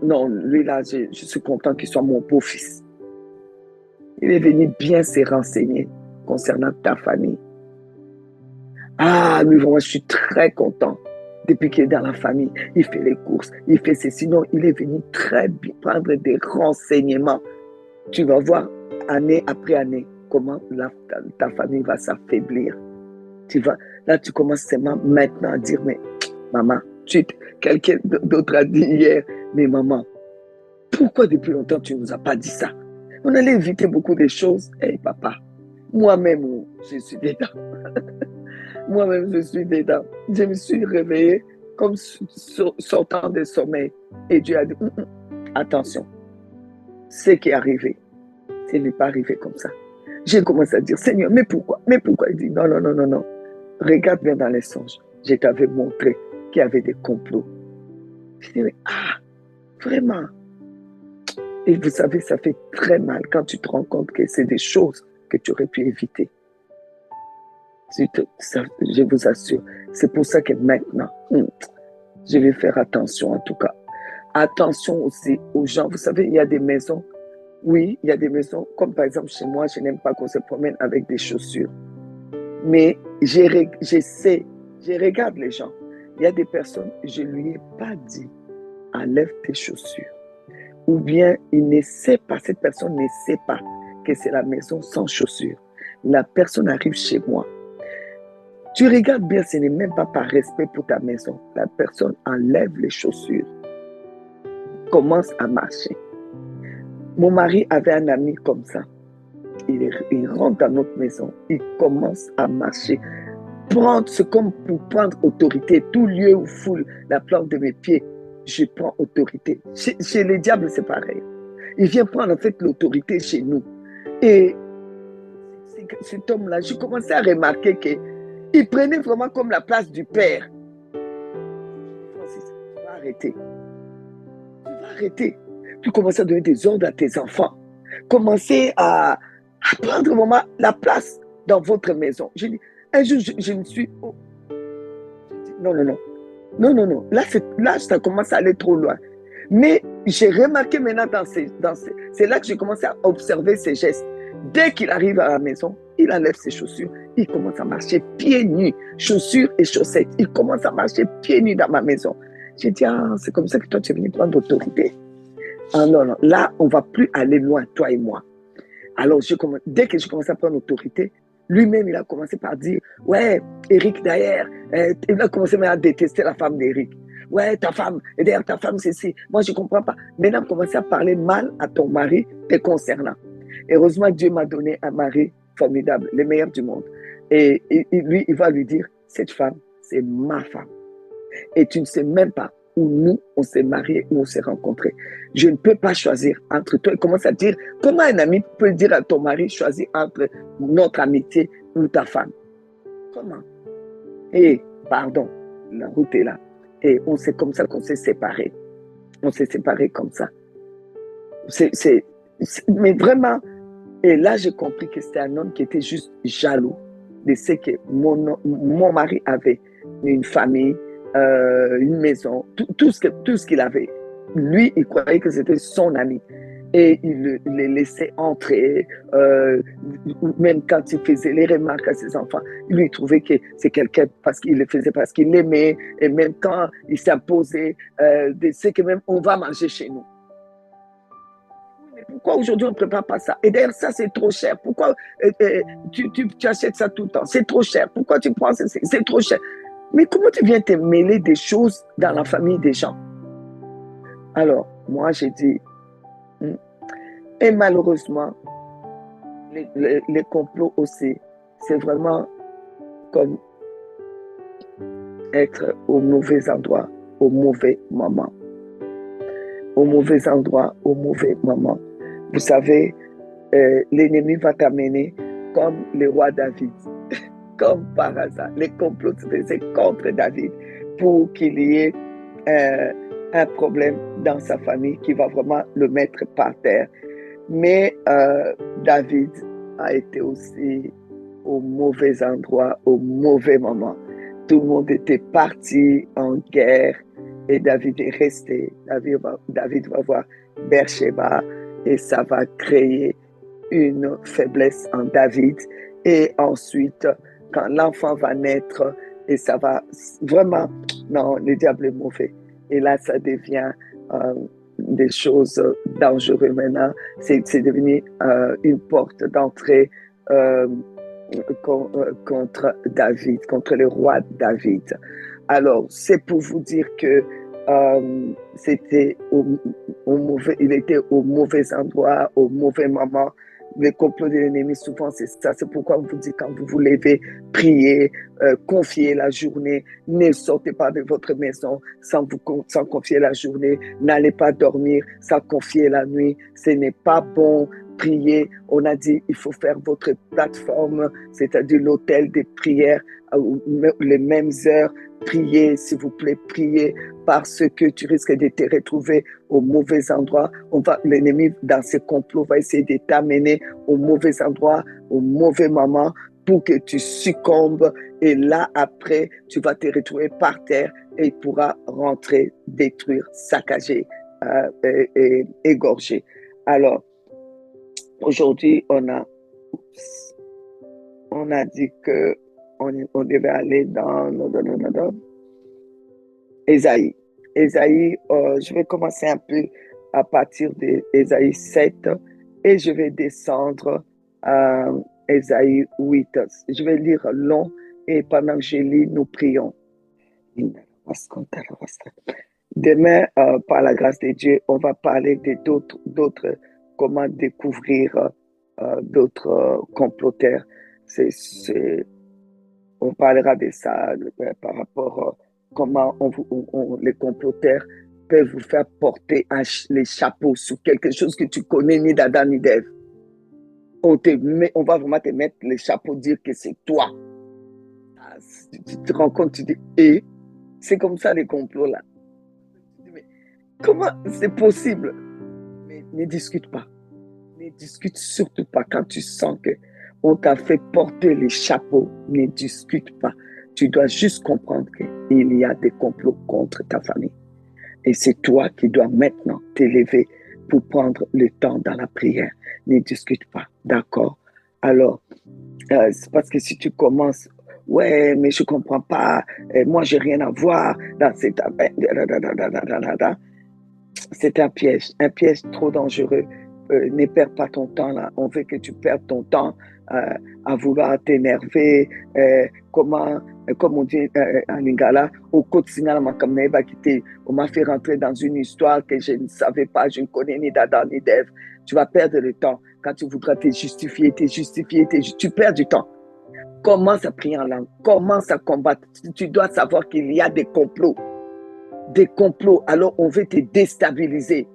Non, lui là, je suis content qu'il soit mon beau-fils. Il est venu bien se renseigner concernant ta famille. Lui, vraiment, je suis très content. Depuis qu'il est dans la famille, il fait les courses, il fait ceci. Non, il est venu très bien prendre des renseignements. Tu vas voir année après année comment ta famille va s'affaiblir. Là, tu commences seulement maintenant à dire, mais maman, quelqu'un d'autre a dit hier, mais maman, pourquoi depuis longtemps tu ne nous as pas dit ça? On allait éviter beaucoup de choses. Papa, moi-même, je suis dedans. Moi-même, je suis dedans. Je me suis réveillée comme sortant de sommeil. Et Dieu a dit, attention, ce qui est arrivé, ce n'est pas arrivé comme ça. J'ai commencé à dire, Seigneur, mais pourquoi? Mais pourquoi? Il dit, non. Regarde bien dans les songes. Je t'avais montré qu'il y avait des complots. Je dis, vraiment? Et vous savez, ça fait très mal quand tu te rends compte que c'est des choses que tu aurais pu éviter. Je vous assure. C'est pour ça que maintenant, je vais faire attention en tout cas. Attention aussi aux gens. Vous savez, il y a des maisons. Oui, il y a des maisons, comme par exemple chez moi, je n'aime pas qu'on se promène avec des chaussures. Mais je regarde les gens. Il y a des personnes, je ne lui ai pas dit, enlève tes chaussures. Ou bien il ne sait pas, cette personne ne sait pas que c'est la maison sans chaussures. La personne arrive chez moi. Tu regardes bien, ce n'est même pas par respect pour ta maison. La personne enlève les chaussures, commence à marcher. Mon mari avait un ami comme ça. Il rentre dans notre maison, il commence à marcher. C'est comme pour prendre autorité. Tout lieu où foule la plante de mes pieds, je prends autorité. Chez les diables, c'est pareil. Il vient prendre en fait l'autorité chez nous. Et cet homme-là, j'ai commencé à remarquer qu'il prenait vraiment comme la place du père. Francis, tu vas arrêter. Tu vas arrêter. Tu commences à donner des ordres à tes enfants. Commencez à prendre vraiment la place dans votre maison. J'ai dit, un jour, je me suis... Oh. Non, non, non. Non, non, non. Là, ça commence à aller trop loin. Mais j'ai remarqué maintenant c'est là que j'ai commencé à observer ses gestes. Dès qu'il arrive à la maison, il enlève ses chaussures. Il commence à marcher pieds nus, chaussures et chaussettes. Il commence à marcher pieds nus dans ma maison. J'ai dit, ah, c'est comme ça que toi, tu es venu prendre l'autorité. Ah non, non. Là, on ne va plus aller loin, toi et moi. Alors, dès que j'ai commencé à prendre l'autorité, lui-même, il a commencé par dire, ouais, Eric, d'ailleurs, il a commencé à détester la femme d'Eric. Ouais, ta femme, et d'ailleurs, ta femme, c'est ci. Moi, je ne comprends pas. Maintenant, commencer à parler mal à ton mari te concernant. Heureusement, Dieu m'a donné un mari formidable, le meilleur du monde. Et lui, il va lui dire, cette femme, c'est ma femme. Et tu ne sais même pas où nous, on s'est mariés, où on s'est rencontrés. Je ne peux pas choisir entre toi. Il commence à dire, comment un ami peut dire à ton mari, choisir entre notre amitié ou ta femme? Comment? Et, pardon, la route est là. Et c'est comme ça qu'on s'est séparés. On s'est séparés comme ça. Mais vraiment, et là, j'ai compris que c'était un homme qui était juste jaloux de ce que mon mari avait. Une famille, une maison, tout ce qu'il avait. Lui, il croyait que c'était son ami. Et il les laissait entrer, même quand il faisait les remarques à ses enfants, lui, il trouvait que c'est quelqu'un parce qu'il le faisait parce qu'il l'aimait, et même quand il s'imposait, c'est que même on va manger chez nous. Mais pourquoi aujourd'hui on ne prépare pas ça? Et d'ailleurs, ça, c'est trop cher. Pourquoi tu achètes ça tout le temps? C'est trop cher. Pourquoi tu prends ça? C'est trop cher. Mais comment tu viens te mêler des choses dans la famille des gens? Alors, moi, j'ai dit, et malheureusement, les complots aussi, c'est vraiment comme être au mauvais endroit, au mauvais moment. Au mauvais endroit, au mauvais moment. Vous savez, l'ennemi va t'amener comme le roi David. Comme par hasard, les complots se faisaient contre David pour qu'il y ait un problème dans sa famille qui va vraiment le mettre par terre. Mais David a été aussi au mauvais endroit, au mauvais moment. Tout le monde était parti en guerre et David est resté. David va voir Beersheba et ça va créer une faiblesse en David. Et ensuite, quand l'enfant va naître, et ça va vraiment, non, le diable est mauvais. Et là, ça devient des choses dangereuses maintenant. C'est devenu une porte d'entrée contre David, contre le roi David. Alors, c'est pour vous dire que c'était il était au mauvais endroit, au mauvais moment. Les complots de l'ennemi, souvent, c'est ça. C'est pourquoi on vous dit, quand vous vous levez, priez, confiez la journée. Ne sortez pas de votre maison sans confier la journée. N'allez pas dormir sans confier la nuit. Ce n'est pas bon. Prier, on a dit, il faut faire votre plateforme, c'est-à-dire l'hôtel des prières, les mêmes heures. Priez, s'il vous plaît, priez, parce que tu risques de te retrouver au mauvais endroit. L'ennemi, dans ses complots, va essayer de t'amener au mauvais endroit, au mauvais moment, pour que tu succombes. Et là, après, tu vas te retrouver par terre et il pourra rentrer, détruire, saccager et égorger. Alors, aujourd'hui, on a dit que on devait aller dans Ésaïe. Ésaïe, je vais commencer un peu à partir d'Ésaïe 7 et je vais descendre à Ésaïe 8. Je vais lire long Et pendant que je lis, nous prions. Demain, par la grâce de Dieu, on va parler d'autres, comment découvrir d'autres comploteurs. On parlera de ça par rapport à comment les comploteurs peuvent vous faire porter les chapeaux sur quelque chose que tu connais ni d'Adam ni d'Ève. On va vraiment te mettre les chapeaux, dire que c'est toi. Tu te rends compte, tu dis, et c'est comme ça les complots là. Mais comment c'est possible? Mais ne discute pas. Ne discute surtout pas quand tu sens que on t'a fait porter les chapeaux. Ne discute pas. Tu dois juste comprendre qu'il y a des complots contre ta famille. Et c'est toi qui dois maintenant t'élever pour prendre le temps dans la prière. Ne discute pas. D'accord? Alors, c'est parce que si tu commences, ouais, mais je ne comprends pas, moi, je n'ai rien à voir dans cette affaire. C'est un piège trop dangereux. Ne perds pas ton temps là. On veut que tu perdes ton temps à vouloir t'énerver. Comme on dit en lingala, au quotidien, on m'a fait rentrer dans une histoire que je ne savais pas, je ne connais ni d'Adam ni d'Ève. Tu vas perdre le temps. Quand tu voudras te justifier, tu perds du temps. Commence à prier en langue. Commence à combattre. Tu dois savoir qu'il y a des complots. Des complots. Alors, on veut te déstabiliser.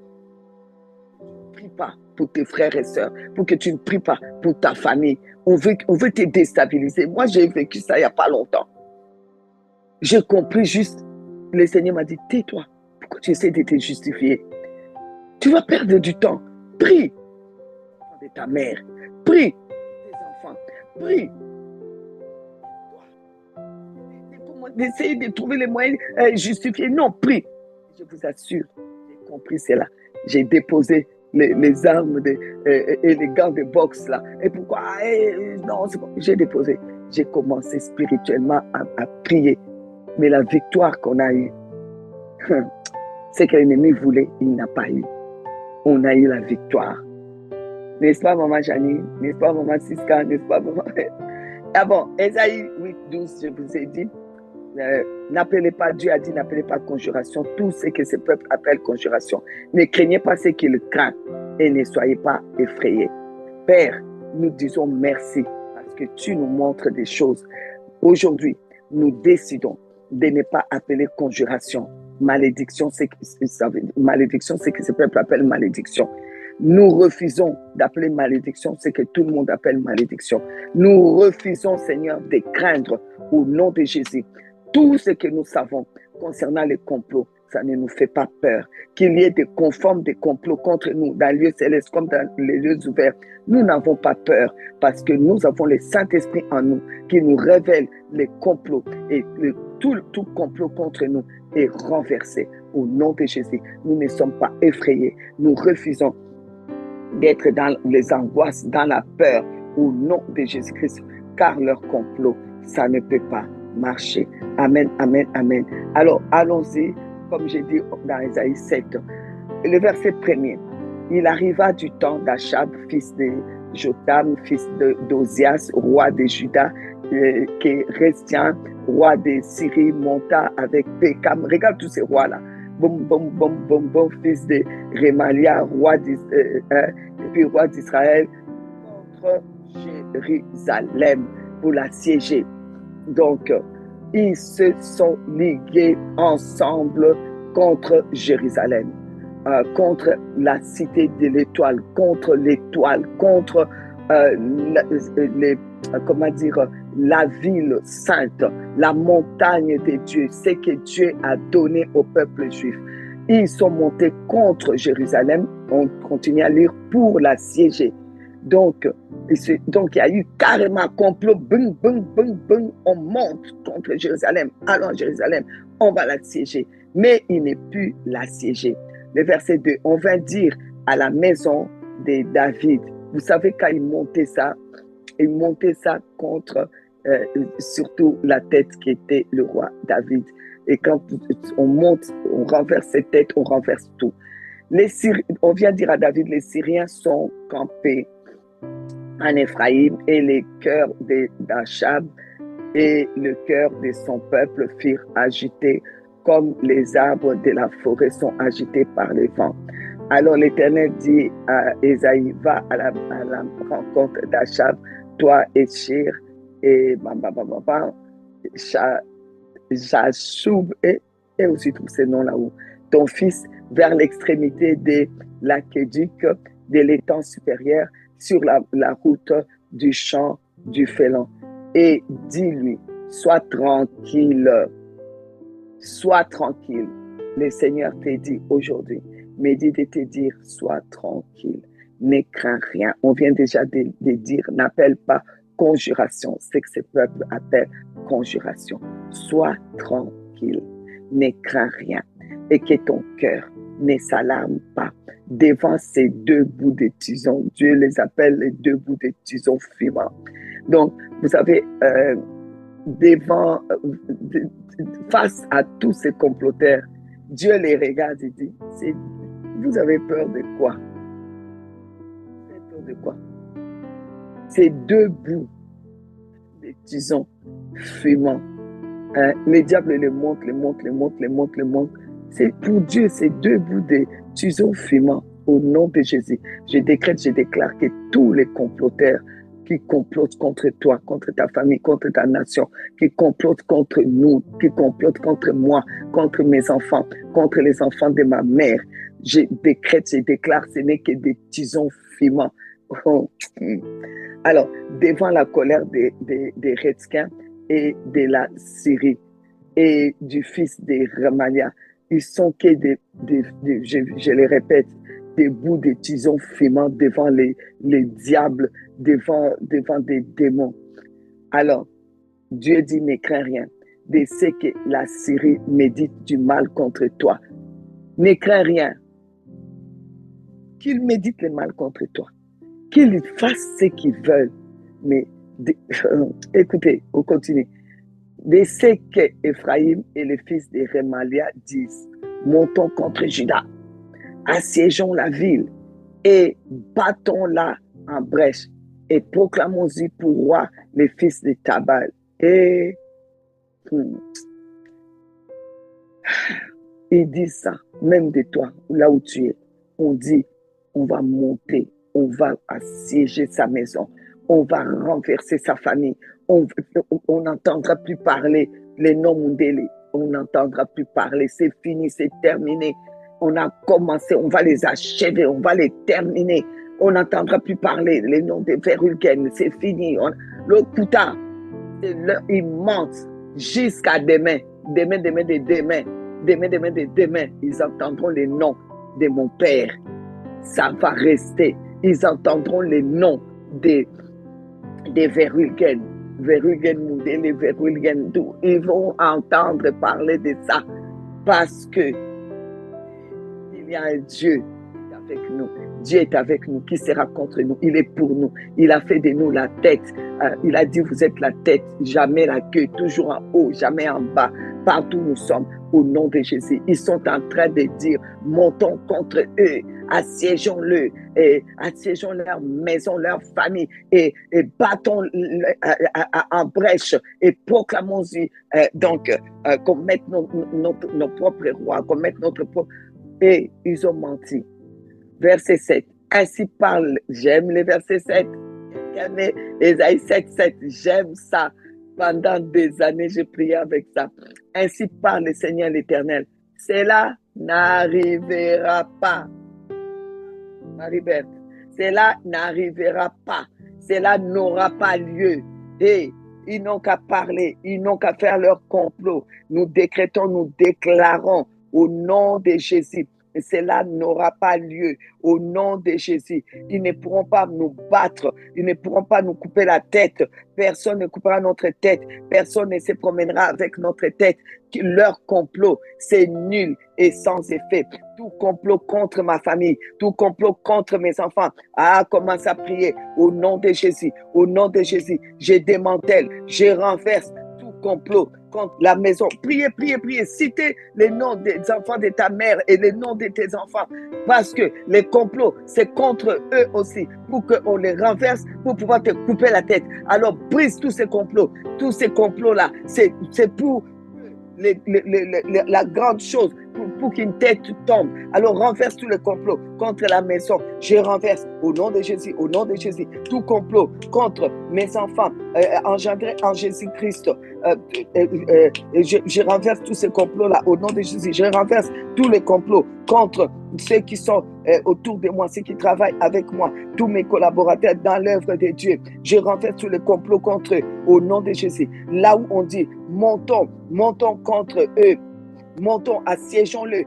Ne prie pas pour tes frères et sœurs, pour que tu ne pries pas pour ta famille. On veut te déstabiliser. Moi, j'ai vécu ça il n'y a pas longtemps. J'ai compris juste, le Seigneur m'a dit, tais-toi. Pourquoi tu essaies de te justifier? Tu vas perdre du temps. Prie de ta mère. Prie de tes enfants. Prie. D'essayer de trouver les moyens justifiés. Non, prie. Je vous assure, j'ai compris cela. J'ai déposé les armes et les gants de boxe là. Et pourquoi? Non, c'est pas. J'ai déposé. J'ai commencé spirituellement à prier. Mais la victoire qu'on a eue, c'est que l'ennemi voulait, il n'a pas eu. On a eu la victoire. N'est-ce pas, maman Janine? N'est-ce pas, maman Siska? N'est-ce pas, maman? Ah bon, Ésaïe 8:12, je vous ai dit, n'appelez pas, Dieu a dit, n'appelez pas conjuration, tout ce que ce peuple appelle conjuration. Ne craignez pas ce qu'il craint et ne soyez pas effrayés. Père, nous disons merci parce que tu nous montres des choses. Aujourd'hui, nous décidons de ne pas appeler conjuration. Malédiction, c'est que ce peuple appelle malédiction. Nous refusons d'appeler malédiction ce que tout le monde appelle malédiction. Nous refusons, Seigneur, de craindre au nom de Jésus. Tout ce que nous savons concernant les complots, ça ne nous fait pas peur. Qu'il y ait des conformes, des complots contre nous dans les lieux célestes comme dans les lieux ouverts, nous n'avons pas peur parce que nous avons le Saint-Esprit en nous qui nous révèle les complots et tout complot contre nous est renversé au nom de Jésus. Nous ne sommes pas effrayés. Nous refusons d'être dans les angoisses, dans la peur au nom de Jésus-Christ, car leur complot, ça ne peut pas marcher. Amen, amen, amen. Alors, allons-y, comme j'ai dit dans Ésaïe 7, le verset 1er. Il arriva du temps d'Achab, fils de Jotam, fils d'Ozias, roi de Juda, que Restian, roi de Syrie, monta avec Pécam. Regarde tous ces rois-là. Boum, fils de Rémalia, roi d'Israël, contre Jérusalem pour l'assiéger. Donc, ils se sont ligués ensemble contre Jérusalem, contre la cité de l'étoile, contre la ville sainte, la montagne de Dieu, ce que Dieu a donné au peuple juif. Ils sont montés contre Jérusalem, on continue à lire, pour l'assiéger. Donc, il y a eu carrément un complot, on monte contre Jérusalem, allons à Jérusalem, on va l'assiéger. Mais il n'est plus l'assiéger. Le verset 2, on va dire à la maison de David. Vous savez, quand il montait ça contre surtout la tête qui était le roi David. Et quand on monte, on renverse cette tête, on renverse tout. On vient dire à David, les Syriens sont campés en Éphraïm et les cœurs d'Achab et le cœur de son peuple furent agités comme les arbres de la forêt sont agités par les vents. Alors l'Éternel dit à Ésaïe, va à la rencontre d'Achab, toi et Shir et Jashoub et aussi tous ces noms là-haut, ton fils vers l'extrémité de l'aqueduc de l'étang supérieur sur la route du champ du Félan. Et dis-lui, sois tranquille, le Seigneur t'a dit aujourd'hui, médite de te dire, sois tranquille, ne crains rien. On vient déjà de dire, n'appelle pas conjuration, c'est que ce peuple appelle conjuration. Sois tranquille, ne crains rien et que ton cœur ne s'alarme pas devant ces deux bouts de tison. Dieu les appelle les deux bouts de tison fumants. Donc, vous savez, face à tous ces comploteurs, Dieu les regarde et dit, vous avez peur de quoi? Vous avez peur de quoi? Ces deux bouts de tison fumants, les diables les montent. C'est pour Dieu, ces deux bouts de tison fumants au nom de Jésus. Je décrète, je déclare que tous les comploteurs qui complotent contre toi, contre ta famille, contre ta nation, qui complotent contre nous, qui complotent contre moi, contre mes enfants, contre les enfants de ma mère, je décrète, je déclare, ce n'est que des tisons fumants. Alors, devant la colère des Redskins et de la Syrie et du fils de Ramalia, ils sont que je les répète, des bouts de tisons fumants devant les diables, devant des démons. Alors, Dieu dit, ne crains rien. De ce que la Syrie médite du mal contre toi. Ne crains rien. Qu'ils méditent le mal contre toi. Qu'ils fassent ce qu'ils veulent. Mais écoutez, on continue. De ce que Ephraïm et les fils de Remalia disent, montons contre Juda, assiégeons la ville et battons-la en brèche et proclamons-y pour roi les fils de Tabal. Et ils disent ça, même de toi, là où tu es. On dit, on va monter, on va assiéger sa maison, on va renverser sa famille, on n'entendra plus parler les noms Mundele, on n'entendra plus parler, c'est fini, c'est terminé. On a commencé, on va les achever, on va les terminer. On n'entendra plus parler les noms des Verulgen, c'est fini. Le Kuta, ils mentent jusqu'à demain. Demain, ils entendront les noms de mon père. Ça va rester. Ils entendront les noms des Verulgen. Verulgen Mundele, Verulgen Dou. Ils vont entendre parler de ça parce que il y a un Dieu qui est avec nous. Dieu est avec nous, qui sera contre nous. Il est pour nous. Il a fait de nous la tête. Il a dit, vous êtes la tête, jamais la queue, toujours en haut, jamais en bas. Partout nous sommes, au nom de Jésus. Ils sont en train de dire, montons contre eux, assiégeons-le, et assiégeons leur maison, leur famille, et battons en brèche, et proclamons-y, qu'on mette nos propres rois, qu'on mette notre propre... Et ils ont menti. Verset 7. Ainsi parle, j'aime les versets 7. Ésaïe 7, 7, j'aime ça. Pendant des années, j'ai prié avec ça. Ainsi parle le Seigneur l'Éternel. Cela n'arrivera pas. Marie-Berthe, cela n'arrivera pas. Cela n'aura pas lieu. Et ils n'ont qu'à parler, ils n'ont qu'à faire leur complot. Nous décrétons, nous déclarons au nom de Jésus. Et cela n'aura pas lieu au nom de Jésus. Ils ne pourront pas nous battre. Ils ne pourront pas nous couper la tête. Personne ne coupera notre tête. Personne ne se promènera avec notre tête. Leur complot, c'est nul et sans effet. Tout complot contre ma famille, tout complot contre mes enfants. Commence à prier au nom de Jésus. Au nom de Jésus, je démantèle, je renverse tout complot contre la maison. Priez, priez, priez. Citez les noms des enfants de ta mère et les noms de tes enfants. Parce que les complots, c'est contre eux aussi. Pour qu'on les renverse, pour pouvoir te couper la tête. Alors brise tous ces complots. Tous ces complots-là, c'est pour la grande chose, pour qu'une tête tombe. Alors renverse tous les complots contre la maison. Je renverse au nom de Jésus, au nom de Jésus, tout complot contre mes enfants engendrés en Jésus-Christ. Je renverse tous ces complots-là au nom de Jésus. Je renverse tous les complots contre ceux qui sont autour de moi, ceux qui travaillent avec moi, tous mes collaborateurs dans l'œuvre de Dieu. Je renverse tous les complots contre eux au nom de Jésus. Là où on dit montons contre eux. Montons, assiégeons-le,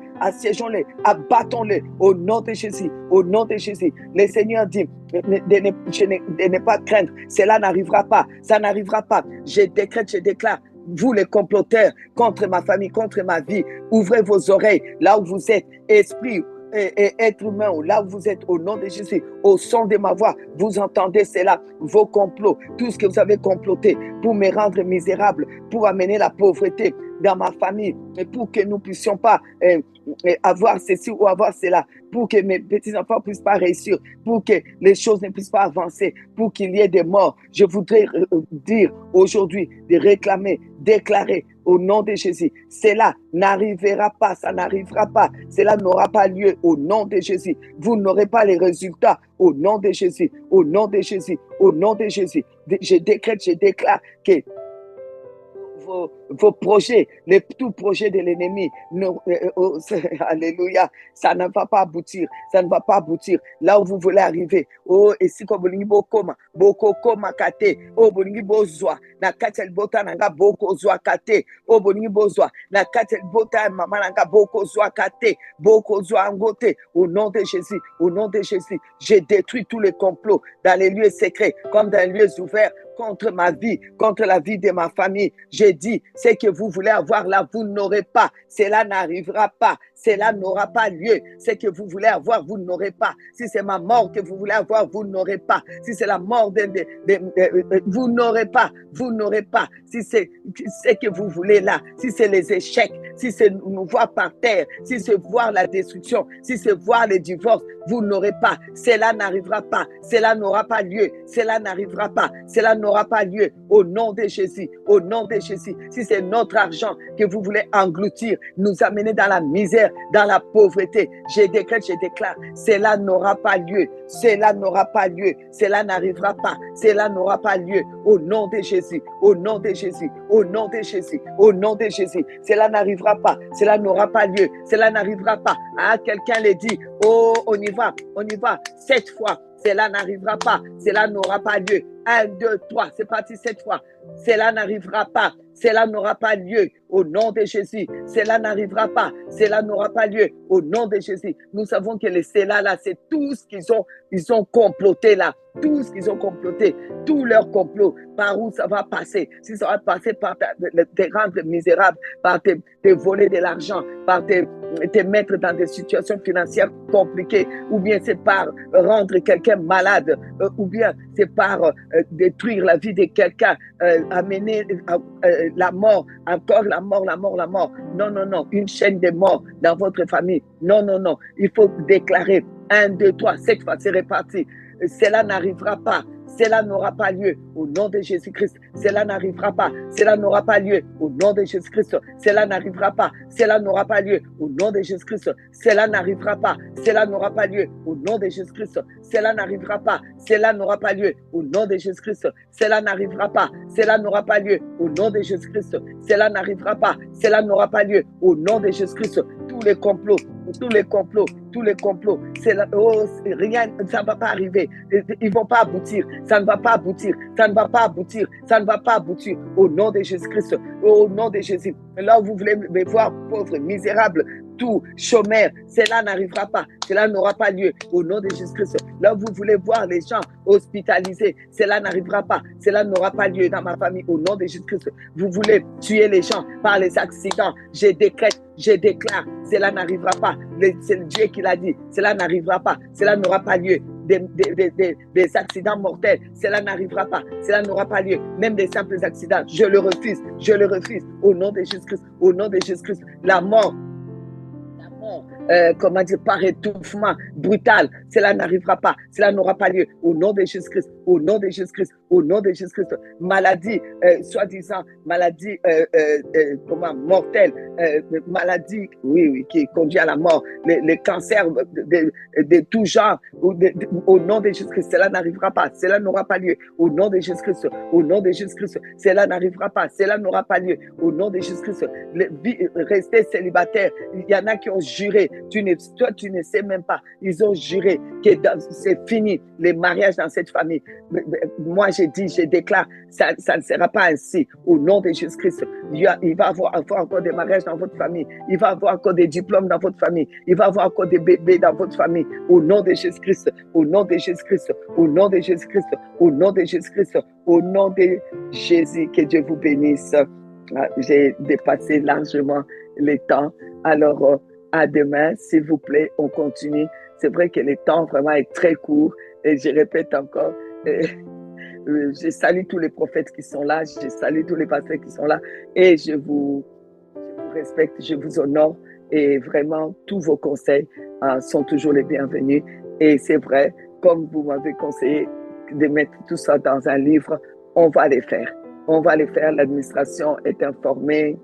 abattons-le au nom de Jésus, au nom de Jésus. Le Seigneur dit de ne pas craindre, cela n'arrivera pas, ça n'arrivera pas. Je décrète, je déclare, vous les comploteurs contre ma famille, contre ma vie, ouvrez vos oreilles là où vous êtes, esprit et être humain, là où vous êtes, au nom de Jésus, au son de ma voix, vous entendez cela, vos complots, tout ce que vous avez comploté pour me rendre misérable, pour amener la pauvreté dans ma famille, et pour que nous ne puissions pas avoir ceci ou avoir cela, pour que mes petits-enfants ne puissent pas réussir, pour que les choses ne puissent pas avancer, pour qu'il y ait des morts. Je voudrais dire aujourd'hui, de réclamer, déclarer au nom de Jésus, cela n'arrivera pas, ça n'arrivera pas, cela n'aura pas lieu au nom de Jésus. Vous n'aurez pas les résultats au nom de Jésus, au nom de Jésus, au nom de Jésus. Je décrète, je déclare que vos projets, tout projet de l'ennemi, alléluia, ça ne va pas aboutir, ça ne va pas aboutir là où vous voulez arriver. Oh, et si comme boko koma kate, oh bolingi bozwa, na katel bota nanga boko zwa kate, oh bolingi bozwa, na katel bota mama nanga boko zwa kate, boko zwa angote, au nom de Jésus, au nom de Jésus, j'ai détruit tous les complots dans les lieux secrets comme dans les lieux ouverts contre ma vie, contre la vie de ma famille. J'ai dit, ce que vous voulez avoir là, vous n'aurez pas. Cela n'arrivera pas. Cela n'aura pas lieu. Ce que vous voulez avoir, vous n'aurez pas. Si c'est ma mort que vous voulez avoir, vous n'aurez pas. Si c'est la mort vous n'aurez pas. Vous n'aurez pas. Si c'est ce que vous voulez là, si c'est les échecs, si c'est nous voir par terre, si c'est voir la destruction, si c'est voir le divorce, vous n'aurez pas. Cela n'arrivera pas. Cela n'aura pas lieu. Cela n'arrivera pas. Cela n'aura pas lieu. Au nom de Jésus. Au nom de Jésus. Si c'est notre argent que vous voulez engloutir, nous amener dans la misère, dans la pauvreté, je décrète, je déclare, cela n'aura pas lieu. Cela n'aura pas lieu. Cela n'arrivera pas. Cela n'aura pas lieu. Au nom de Jésus. Au nom de Jésus. Au nom de Jésus. Au nom de Jésus. Cela n'arrivera pas. Cela n'aura pas lieu. Cela n'arrivera pas. Ah, quelqu'un le dit. Oh, on y va. On y va. 7 fois. Cela n'arrivera pas. Cela n'aura pas lieu. 1, 2, 3. C'est parti 7 fois. Cela n'arrivera pas. Cela n'aura pas lieu. Au nom de Jésus. Cela n'arrivera pas. Cela n'aura pas lieu. Au nom de Jésus. Nous savons que les cela là, c'est tout ce qu'ils ont comploté là. Tout ce qu'ils ont comploté. Tout leur complot. Par où ça va passer. Si ça va passer par te rendre misérable, par te voler de l'argent, par te mettre dans des situations financières compliquées, ou bien c'est par rendre quelqu'un malade, ou bien c'est par détruire la vie de quelqu'un, amener la mort, encore la mort, la mort, la mort. Non, non, non, une chaîne de mort dans votre famille. Non, non, non, il faut déclarer 1, 2, 3, 7 fois, c'est réparti. Cela n'arrivera pas. Cela n'aura pas lieu au nom de Jésus-Christ. Cela n'arrivera pas. Cela n'aura pas lieu au nom de Jésus-Christ. Cela n'arrivera pas. Cela n'aura pas lieu au nom de Jésus-Christ. Cela n'arrivera pas. Cela n'aura pas lieu au nom de Jésus-Christ. Cela n'arrivera pas. Cela n'aura pas lieu au nom de Jésus-Christ. Cela n'arrivera pas. Cela n'aura pas lieu au nom de Jésus-Christ. Cela n'arrivera pas. Cela n'aura pas lieu au nom de Jésus-Christ. Tous les complots, oh, rien, ça ne va pas arriver. Ils ne vont pas aboutir. Ça ne va pas aboutir. Ça ne va pas aboutir. Ça ne va pas aboutir. Au nom de Jésus-Christ. Au nom de Jésus. Là où vous voulez me voir pauvre, misérable, tout, chômeur, cela n'arrivera pas. Cela n'aura pas lieu. Au nom de Jésus-Christ. Là où vous voulez voir les gens hospitalisés, cela n'arrivera pas. Cela n'aura pas lieu dans ma famille. Au nom de Jésus-Christ. Vous voulez tuer les gens par les accidents. Je décrète, je déclare, cela n'arrivera pas. C'est Dieu qui l'a dit. Cela n'arrivera pas. Cela n'aura pas lieu. des accidents mortels. Cela n'arrivera pas. Cela n'aura pas lieu. Même des simples accidents. Je le refuse. Je le refuse. Au nom de Jésus-Christ. Au nom de Jésus-Christ. La mort, comment dire, par étouffement brutal, cela n'arrivera pas, cela n'aura pas lieu. Au nom de Jésus-Christ, au nom de Jésus-Christ, au nom de Jésus-Christ. Maladie, soi-disant, maladie mortelle, maladie, oui, qui conduit à la mort, les cancers de tout genre, au nom de Jésus-Christ, cela n'arrivera pas, cela n'aura pas lieu. Au nom de Jésus-Christ, au nom de Jésus-Christ, cela n'arrivera pas, cela n'aura pas lieu. Au nom de Jésus-Christ, rester célibataire, il y en a qui ont juré, toi tu ne sais même pas, ils ont juré que c'est fini les mariages dans cette famille. Moi je déclare, ça ne sera pas ainsi. Au nom de Jésus-Christ, il va y avoir encore des mariages dans votre famille, il va y avoir encore des diplômes dans votre famille, il va y avoir encore des bébés dans votre famille. Au nom de Jésus-Christ, au nom de Jésus-Christ, au nom de Jésus-Christ, au nom de Jésus-Christ, au nom de Jésus, que Dieu vous bénisse. J'ai dépassé largement le temps. Alors, à demain, s'il vous plaît, on continue. C'est vrai que le temps vraiment est très court. Et je répète encore, je salue tous les prophètes qui sont là, je salue tous les pasteurs qui sont là. Et je vous respecte, je vous honore. Et vraiment, tous vos conseils sont toujours les bienvenus. Et c'est vrai, comme vous m'avez conseillé de mettre tout ça dans un livre, on va les faire. On va les faire. L'administration est informée.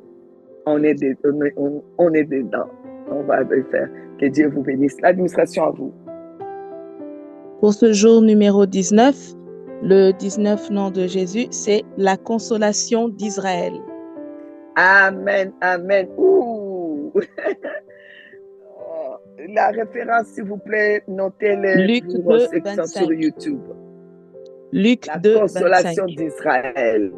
On est dedans. On va le faire. Que Dieu vous bénisse. L'administration à vous. Pour ce jour numéro 19, le 19 nom de Jésus, c'est la consolation d'Israël. Amen, amen. Ouh. La référence, s'il vous plaît, notez-le Luc pour 2, ceux qui sont 25. sur YouTube. Luc La 2, consolation 25. d'Israël.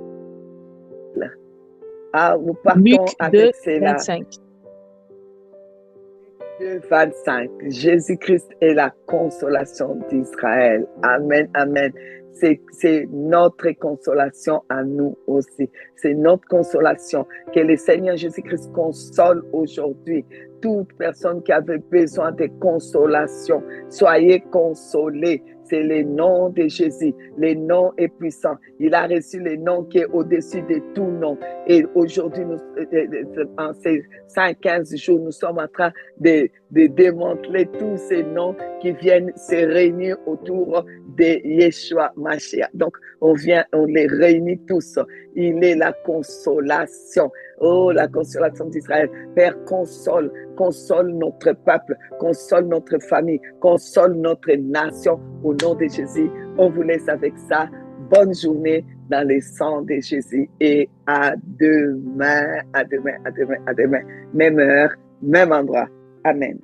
Nous Luc partons 2, avec cela. 25. 25. Jésus-Christ est la consolation d'Israël. Amen, amen. C'est notre consolation à nous aussi. C'est notre consolation. Que le Seigneur Jésus-Christ console aujourd'hui toute personne qui avait besoin de consolation. Soyez consolés. C'est le nom de Jésus. Le nom est puissant. Il a reçu le nom qui est au-dessus de tout nom. Et aujourd'hui, en ces 5-15 jours, nous sommes en train de démanteler tous ces noms qui viennent se réunir autour de Yeshua Mashiach. Donc, on les réunit tous. Il est la consolation. Oh, la consolation d'Israël. Père, console notre peuple, console notre famille, console notre nation. Au nom de Jésus, on vous laisse avec ça. Bonne journée dans le sang de Jésus et à demain, à demain, à demain, à demain. Même heure, même endroit. Amen.